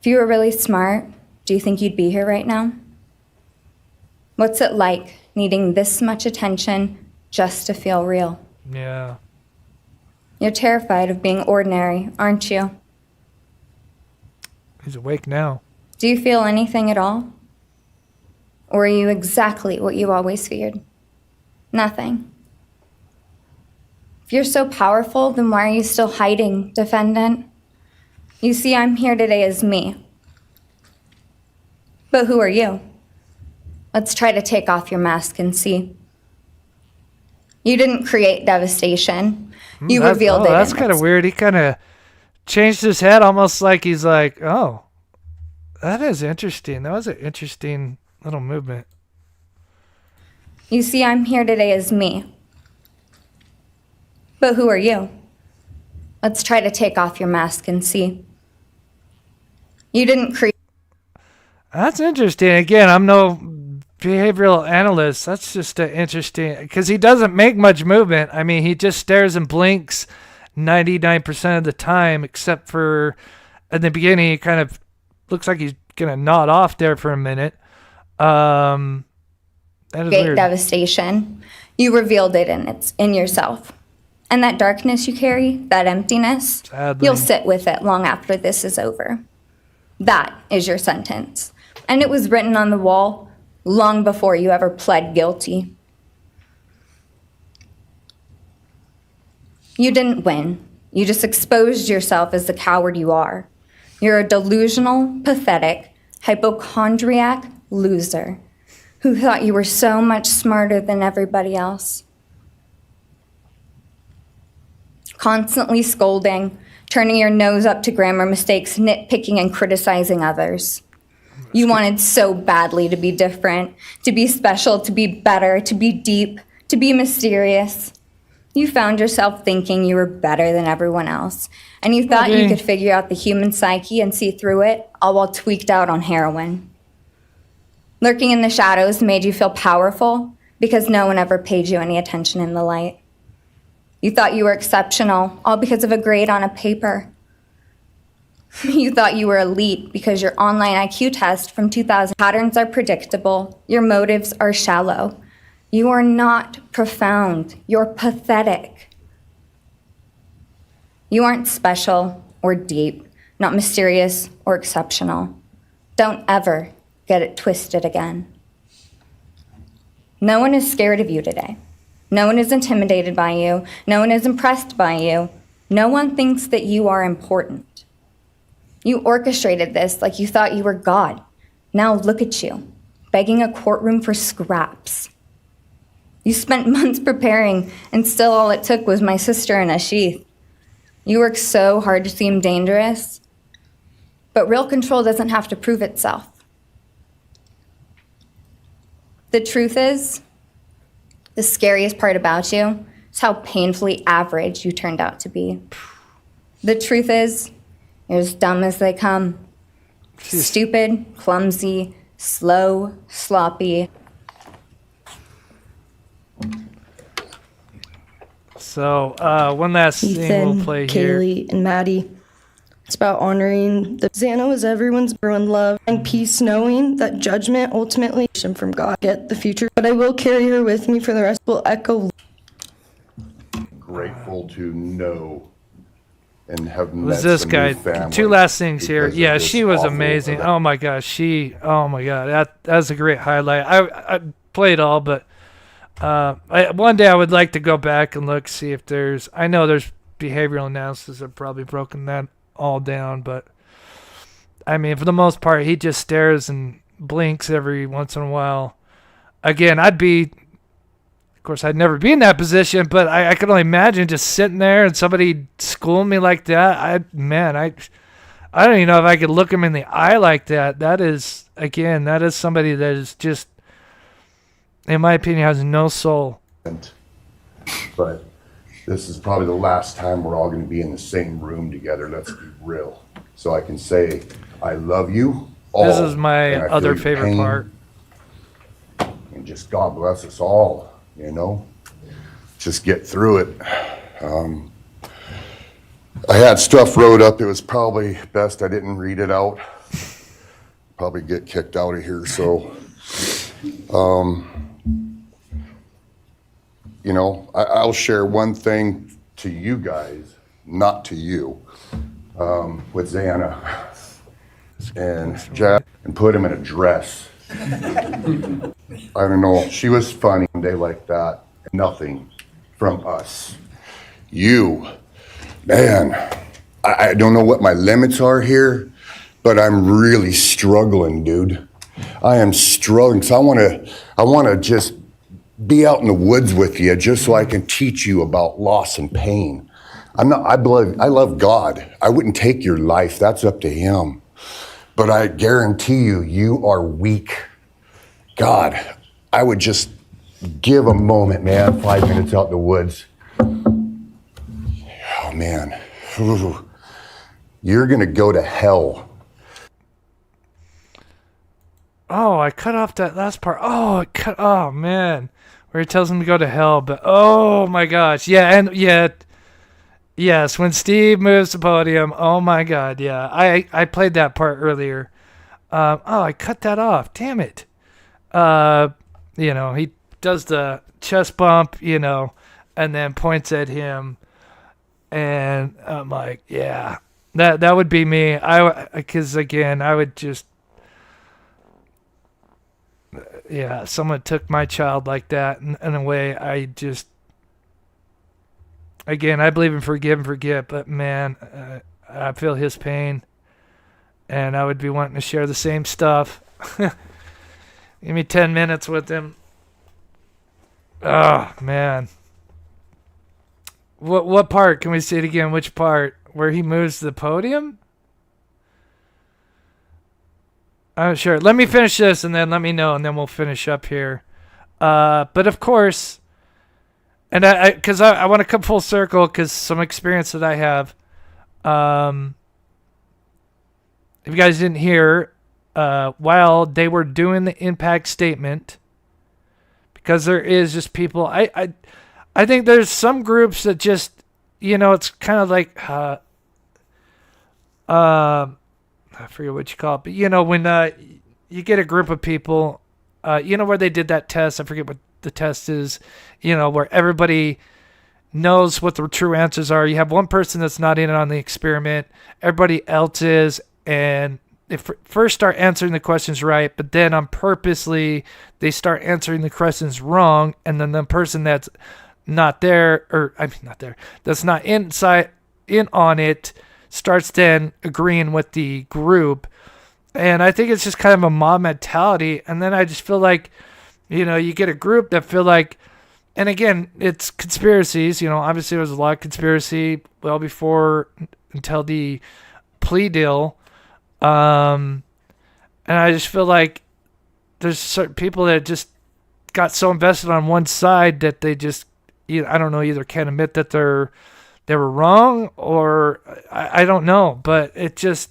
If you were really smart, do you think you'd be here right now? What's it like needing this much attention just to feel real? Yeah. You're terrified of being ordinary, aren't you? He's awake now. Do you feel anything at all? Or are you exactly what you always feared? Nothing. If you're so powerful, then why are you still hiding, defendant? You see, I'm here today as me. But who are you? Let's try to take off your mask and see. You didn't create devastation. You revealed it. That's kind of weird. He kind of changed his head almost like he's like, oh, that is interesting. That was an interesting little movement. You see, I'm here today as me. But who are you? Let's try to take off your mask and see. You didn't create. That's interesting. Again, I'm no behavioral analyst. That's just interesting because he doesn't make much movement. I mean, he just stares and blinks 99% of the time, except for at the beginning, he kind of looks like he's going to nod off there for a minute. That is weird. Devastation. You revealed it in yourself. And that darkness you carry, that emptiness, Sadly. You'll sit with it long after this is over. That is your sentence. And it was written on the wall long before you ever pled guilty. You didn't win. You just exposed yourself as the coward you are. You're a delusional, pathetic, hypochondriac loser who thought you were so much smarter than everybody else. Constantly scolding, turning your nose up to grammar mistakes, nitpicking and criticizing others. You wanted so badly to be different, to be special, to be better, to be deep, to be mysterious. You found yourself thinking you were better than everyone else, and you thought you could figure out the human psyche and see through it, all while tweaked out on heroin. Lurking in the shadows made you feel powerful because no one ever paid you any attention in the light. You thought you were exceptional, all because of a grade on a paper. You thought you were elite because your online IQ test from 2000 patterns are predictable, your motives are shallow. You are not profound, you're pathetic. You aren't special or deep, not mysterious or exceptional. Don't ever get it twisted again. No one is scared of you today. No one is intimidated by you. No one is impressed by you. No one thinks that you are important. You orchestrated this like you thought you were God. Now look at you, begging a courtroom for scraps. You spent months preparing, and still all it took was my sister in a sheath. You work so hard to seem dangerous, but real control doesn't have to prove itself. The truth is, the scariest part about you is how painfully average you turned out to be. The truth is, you're as dumb as they come. Stupid, clumsy, slow, sloppy. So, one last thing we'll play here. Kaylee, and Maddie. It's about honoring the Xana was everyone's one love and peace, knowing that judgment ultimately from God get the future. But I will carry her with me for the rest. Will echo. Grateful to know and have met Was this some guy? new family Two last things here. because of Yeah, this she was awful amazing. event. Oh my gosh, Oh my god, that's a great highlight. I played all, but one day I would like to go back and look, see if there's. I know there's behavioral analysis that have probably broken that all down, but I mean, for the most part, he just stares and blinks every once in a while. Again, of course, I'd never be in that position, but I could only imagine just sitting there and somebody schooling me like that. I don't even know if I could look him in the eye like that. That is somebody that is just, in my opinion, has no soul. But this is probably the last time we're all going to be in the same room together. Let's be real. So I can say, I love you all. This is my and I feel other your favorite pain, part. And just God bless us all, you know? Just get through it. I had stuff wrote up. It was probably best I didn't read it out. Probably get kicked out of here, so... you know, I'll share one thing to you guys, not to you, with Xana and Jack, and put him in a dress. I don't know, she was funny one day like that. Nothing from us. You, man, I don't know what my limits are here, but I'm really struggling, dude. I am struggling, so I wanna just be out in the woods with you just so I can teach you about loss and pain. I love God. I wouldn't take your life. That's up to him. But I guarantee you, you are weak. God, I would just give a moment, man, 5 minutes out in the woods. Oh, man. Ooh. You're going to go to hell. Oh, I cut off that last part. Oh, man. Where he tells him to go to hell, but oh my gosh. Yeah, and yet, yes, when Steve moves the podium, oh my god, yeah. I played that part earlier. I cut that off. Damn it. He does the chest bump, and then points at him. And I'm like, yeah, that would be me. Because again, I would just, yeah, someone took my child like that in a way. I believe in forgive and forget, but man, I feel his pain, and I would be wanting to share the same stuff. Give me 10 minutes with him. Oh man, what part? Can we see it again? Which part? Where he moves the podium? Sure. Let me finish this and then let me know, and then we'll finish up here. But of course, and because I want to come full circle, because some experience that I have. If you guys didn't hear, while they were doing the impact statement, because there is just people, I think there's some groups that just, it's kind of like, I forget what you call it, but when you get a group of people, where they did that test, I forget what the test is, where everybody knows what the true answers are. You have one person that's not in on the experiment, everybody else is, and first start answering the questions right, but then on purposely they start answering the questions wrong, and then the person that's not there, that's not in on it, starts then agreeing with the group. And I think it's just kind of a mob mentality. And then I just feel like, you get a group that feel like, and again, it's conspiracies. Obviously there was a lot of conspiracy well before until the plea deal. And I just feel like there's certain people that just got so invested on one side that they just, I don't know, either can't admit that they were wrong, or I don't know, but it just,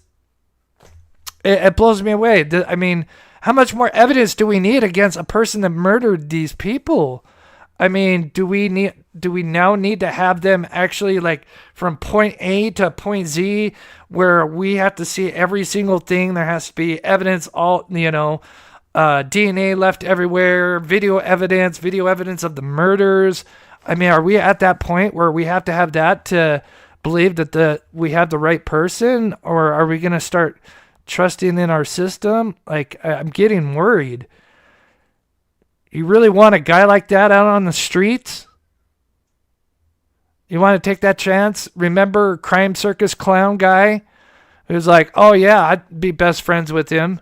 it blows me away. I mean, how much more evidence do we need against a person that murdered these people? I mean, do we now need to have them actually, like, from point A to point Z, where we have to see every single thing? There has to be evidence, DNA left everywhere, video evidence of the murders. I mean, are we at that point where we have to have that to believe that we have the right person, or are we going to start trusting in our system? Like, I'm getting worried. You really want a guy like that out on the streets? You want to take that chance? Remember Crime Circus Clown guy who's like, oh yeah, I'd be best friends with him.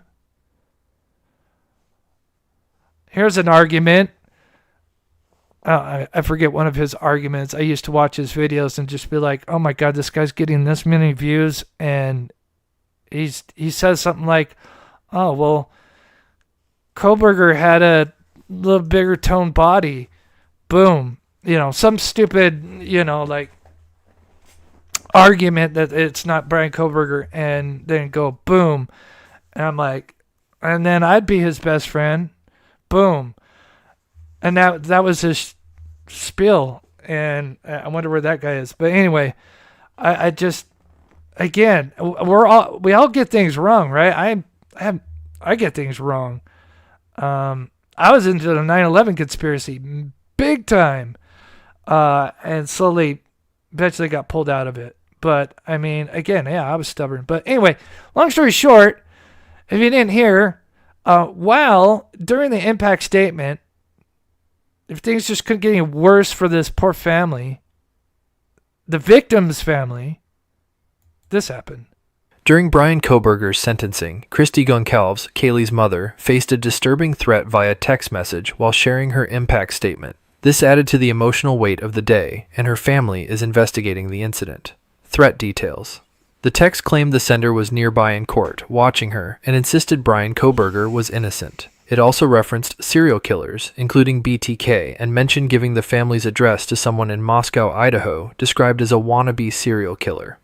Here's an argument. I forget one of his arguments. I used to watch his videos and just be like, oh my God, this guy's getting this many views. And he says something like, oh, well, Kohberger had a little bigger toned body. Boom. Some stupid, like argument that it's not Bryan Kohberger, and then go boom. And I'm like, and then I'd be his best friend. Boom. And that was his spiel, and I wonder where that guy is. But anyway, I just, again, we all get things wrong, right? I get things wrong. I was into the 9/11 conspiracy big time, and slowly, eventually got pulled out of it. But I mean, again, yeah, I was stubborn. But anyway, long story short, if you didn't hear, during the impact statement, if things just couldn't get any worse for this poor family, the victim's family, this happened. During Bryan Kohberger's sentencing, Christy Goncalves, Kaylee's mother, faced a disturbing threat via text message while sharing her impact statement. This added to the emotional weight of the day, and her family is investigating the incident. Threat details. The text claimed the sender was nearby in court, watching her, and insisted Bryan Kohberger was innocent. It also referenced serial killers, including BTK, and mentioned giving the family's address to someone in Moscow, Idaho, described as a wannabe serial killer.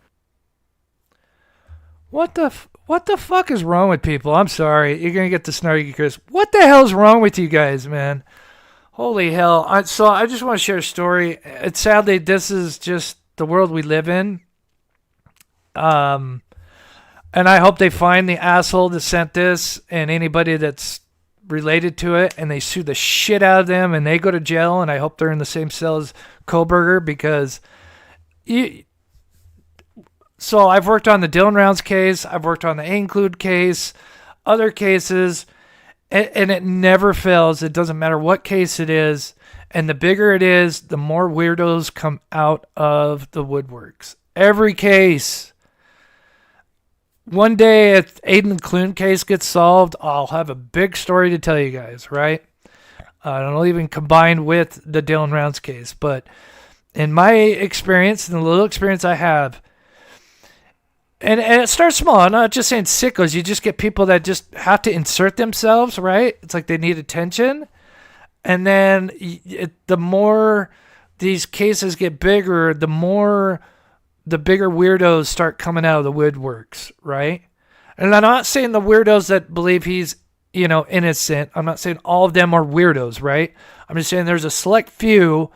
What the fuck is wrong with people? I'm sorry. You're going to get the snarky Chris. What the hell's wrong with you guys, man? Holy hell. So I just want to share a story. Sadly, this is just the world we live in. And I hope they find the asshole that sent this and anybody that's related to it, and they sue the shit out of them, and they go to jail, and I hope they're in the same cell as Kohberger, because so I've worked on the Dylan Rounds case, I've worked on the Include case, other cases, and it never fails. It doesn't matter what case it is, and the bigger it is, the more weirdos come out of the woodworks. Every case. One day, if Aiden Clune case gets solved, I'll have a big story to tell you guys, right? It'll even combine with the Dylan Rounds case. But in my experience, and the little experience I have, and it starts small. I'm not just saying sickos. You just get people that just have to insert themselves, right? It's like they need attention. And then the more these cases get bigger, the bigger weirdos start coming out of the woodworks, right? And I'm not saying the weirdos that believe he's, innocent. I'm not saying all of them are weirdos, right? I'm just saying there's a select few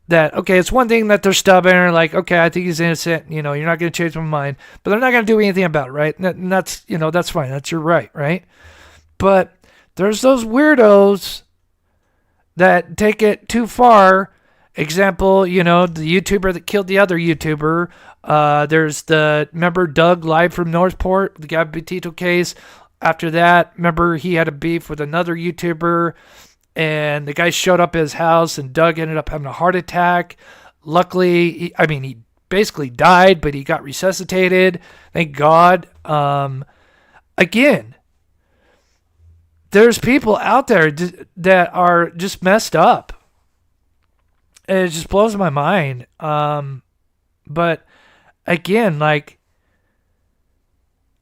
that, okay, it's one thing that they're stubborn or like, okay, I think he's innocent. You're not going to change my mind, but they're not going to do anything about it, right? And that's, that's fine. That's your right, right? But there's those weirdos that take it too far Example, the YouTuber that killed the other YouTuber. There's remember Doug live from Northport, the Gabby Petito case. After that, remember he had a beef with another YouTuber, and the guy showed up at his house, and Doug ended up having a heart attack. Luckily, he basically died, but he got resuscitated. Thank God. Again, there's people out there that are just messed up. And it just blows my mind. But again, like,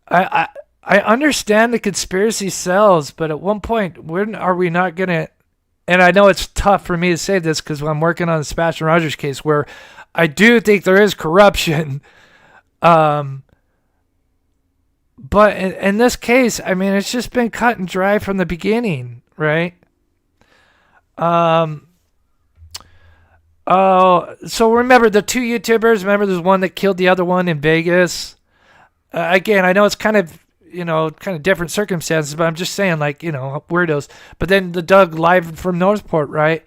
I understand the conspiracy sells, but at one point, when are we not going to, and I know it's tough for me to say this because I'm working on the Sebastian Rogers case where I do think there is corruption. But in this case, it's just been cut and dry from the beginning, right? So remember the two YouTubers, remember there's one that killed the other one in Vegas? Again, I know it's kind of different circumstances, but I'm just saying, like, weirdos. But then the Doug live from Northport, right?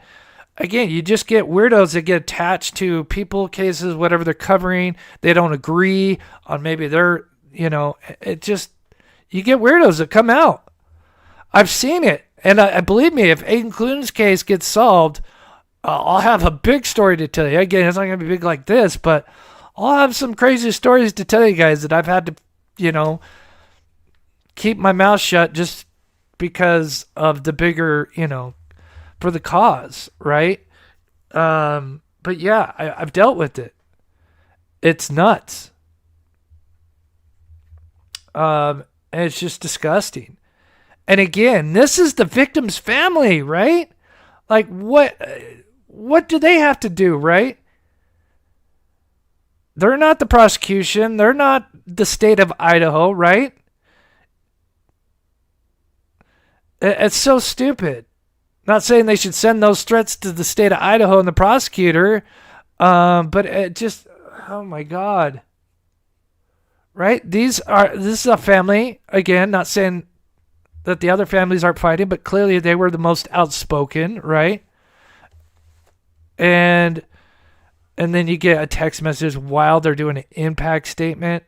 Again, you just get weirdos that get attached to people cases, whatever they're covering. They don't agree on maybe their, you get weirdos that come out. I've seen it. And I believe me, if Aiden Clune's case gets solved, I'll have a big story to tell you. Again, it's not going to be big like this, but I'll have some crazy stories to tell you guys that I've had to, keep my mouth shut just because of the bigger, for the cause, right? But yeah, I've dealt with it. It's nuts. And it's just disgusting. And again, this is the victim's family, right? Like, what do they have to do, right? They're not the prosecution. They're not the state of Idaho, right? It's so stupid. Not saying they should send those threats to the state of Idaho and the prosecutor, but it just, oh my God. Right? This is a family, again, not saying that the other families aren't fighting, but clearly they were the most outspoken, right? And then you get a text message while they're doing an impact statement.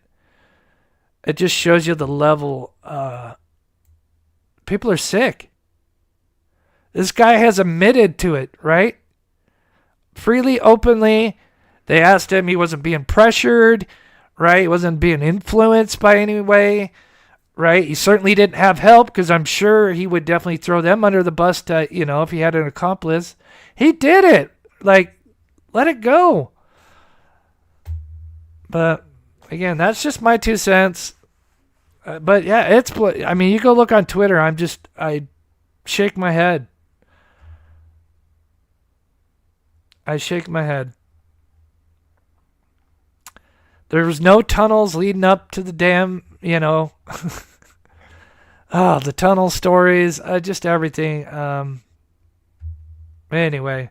It just shows you the level. People are sick. This guy has admitted to it, right? Freely, openly. They asked him, he wasn't being pressured, right? He wasn't being influenced by any way, right? He certainly didn't have help because I'm sure he would definitely throw them under the bus to, if he had an accomplice. He did it. Like, let it go. But again, that's just my 2 cents. But yeah, you go look on Twitter. I shake my head. I shake my head. There was no tunnels leading up to the dam, the tunnel stories, just everything. Anyway,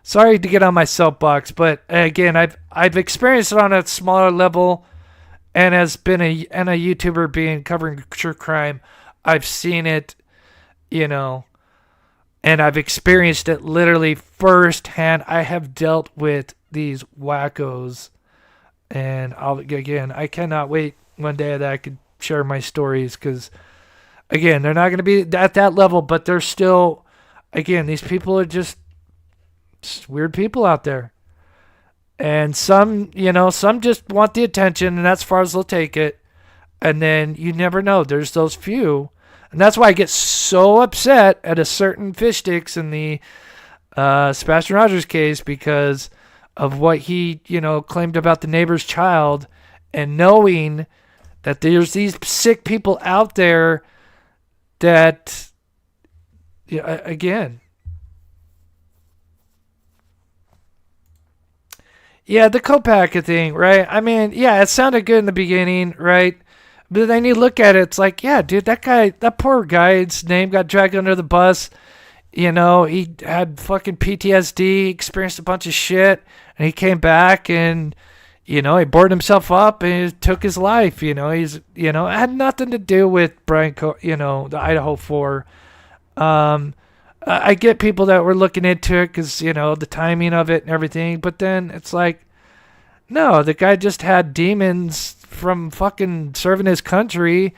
sorry to get on my soapbox, but again, I've experienced it on a smaller level, and as been a YouTuber covering true crime, I've seen it, and I've experienced it literally firsthand. I have dealt with these wackos, and I cannot wait one day that I could share my stories, because again, they're not going to be at that level, but they're still, again, these people are just weird people out there. And some just want the attention, and that's as far as they'll take it. And then you never know. There's those few. And that's why I get so upset at a certain fish sticks in the Sebastian Rogers case, because of what he, claimed about the neighbor's child, and knowing that there's these sick people out there that, again. Yeah, the Kopaka thing, right? It sounded good in the beginning, right? But then you look at it, it's like, yeah, dude, that poor guy's name got dragged under the bus. He had fucking PTSD, experienced a bunch of shit, and he came back and, he boarded himself up and he took his life. It had nothing to do with Bryan the Idaho 4. I get people that were looking into it because, you know, the timing of it and everything. But then it's like, no, the guy just had demons from fucking serving his country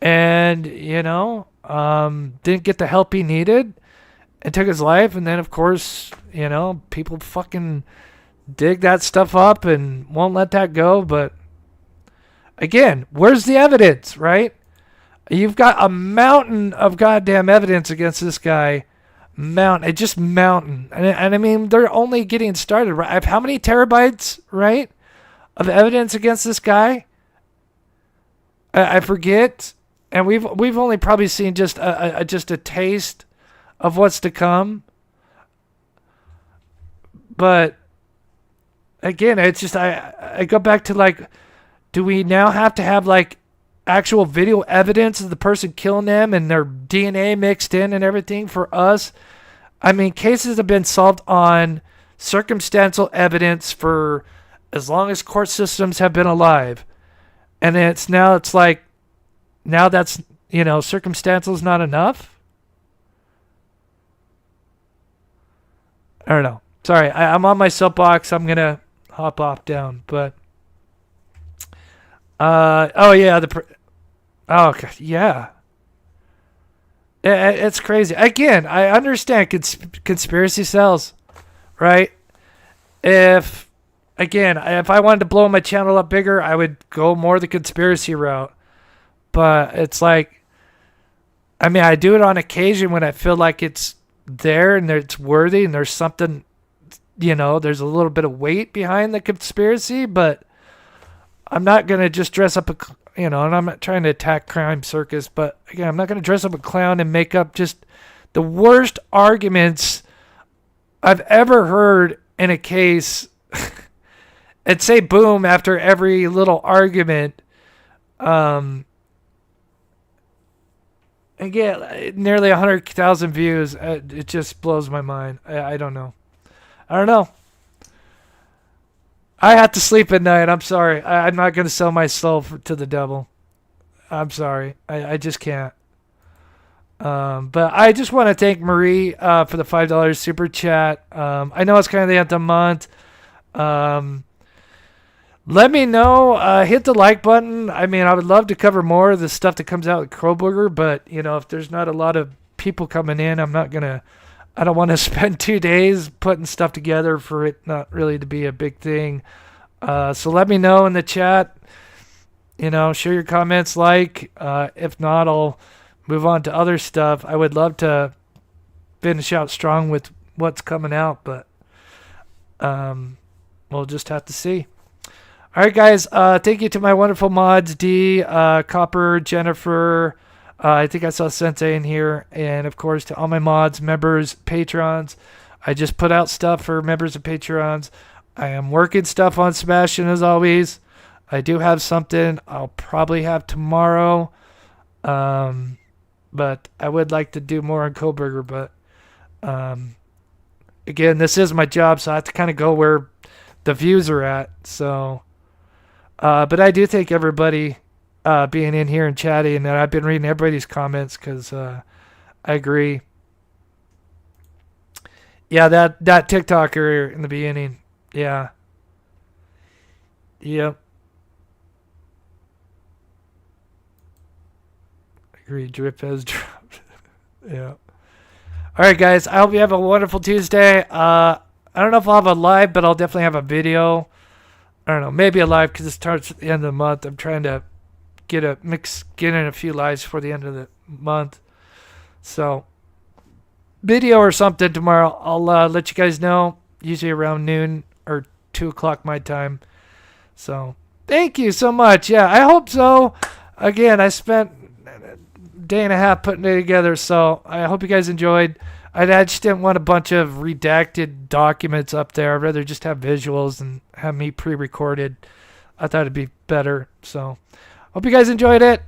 and, you know, didn't get the help he needed and took his life. And then, of course, you know, people fucking dig that stuff up and won't let that go. But again, where's the evidence, right? You've got a mountain of goddamn evidence against this guy. Just mountain. And I mean, they're only getting started, right? I have how many terabytes, right, of evidence against this guy? I forget. And we've only probably seen just a taste of what's to come. But again, it's just I go back to like, do we now have to have like actual video evidence of the person killing them and their DNA mixed in and everything for us? I mean, cases have been solved on circumstantial evidence for as long as court systems have been alive. And it's like, now that's, you know, circumstantial is not enough. I don't know. Sorry, I'm on my soapbox. I'm going to hop off down, but oh yeah, okay, yeah. It's crazy. Again, I understand conspiracy sells, right? If I wanted to blow my channel up bigger, I would go more the conspiracy route. But it's like, I mean, I do it on occasion when I feel like it's there and it's worthy and there's something, you know, there's a little bit of weight behind the conspiracy, but I'm not going to just dress up you know, and I'm not trying to attack Crime Circus, but again, I'm not going to dress up a clown and make up just the worst arguments I've ever heard in a case and say boom after every little argument. Again, nearly 100,000 views. It just blows my mind. I don't know. I have to sleep at night. I'm sorry. I'm not going to sell my soul to the devil. I'm sorry. I just can't. But I just want to thank Marie for the $5 super chat. I know it's kind of the end of the month. Let me know. Hit the like button. I mean, I would love to cover more of the stuff that comes out with Kohberger, but, you know, if there's not a lot of people coming in, I don't want to spend 2 days putting stuff together for it not really to be a big thing. So let me know in the chat. You know, share your comments, if not, I'll move on to other stuff. I would love to finish out strong with what's coming out, but we'll just have to see. All right, guys. Thank you to my wonderful mods, D, Copper, Jennifer. I think I saw Sensei in here. And, of course, to all my mods, members, patrons. I just put out stuff for members and patrons. I am working stuff on Sebastian, as always. I do have something I'll probably have tomorrow. But I would like to do more on Kohberger. But, again, this is my job, so I have to kind of go where the views are at. So, but I do thank everybody being in here and chatting, and I've been reading everybody's comments because I agree. Yeah, that TikToker in the beginning. Yeah. Yep. Agree. Drip has dropped. Yeah. All right, guys. I hope you have a wonderful Tuesday. I don't know if I'll have a live, but I'll definitely have a video. I don't know. Maybe a live because it starts at the end of the month. I'm trying to get in a few lives before the end of the month. So, video or something tomorrow. I'll let you guys know. Usually around noon or 2 o'clock my time. So, thank you so much. Yeah, I hope so. Again, I spent a day and a half putting it together, so I hope you guys enjoyed. I just didn't want a bunch of redacted documents up there. I'd rather just have visuals and have me pre-recorded. I thought it'd be better. So, hope you guys enjoyed it.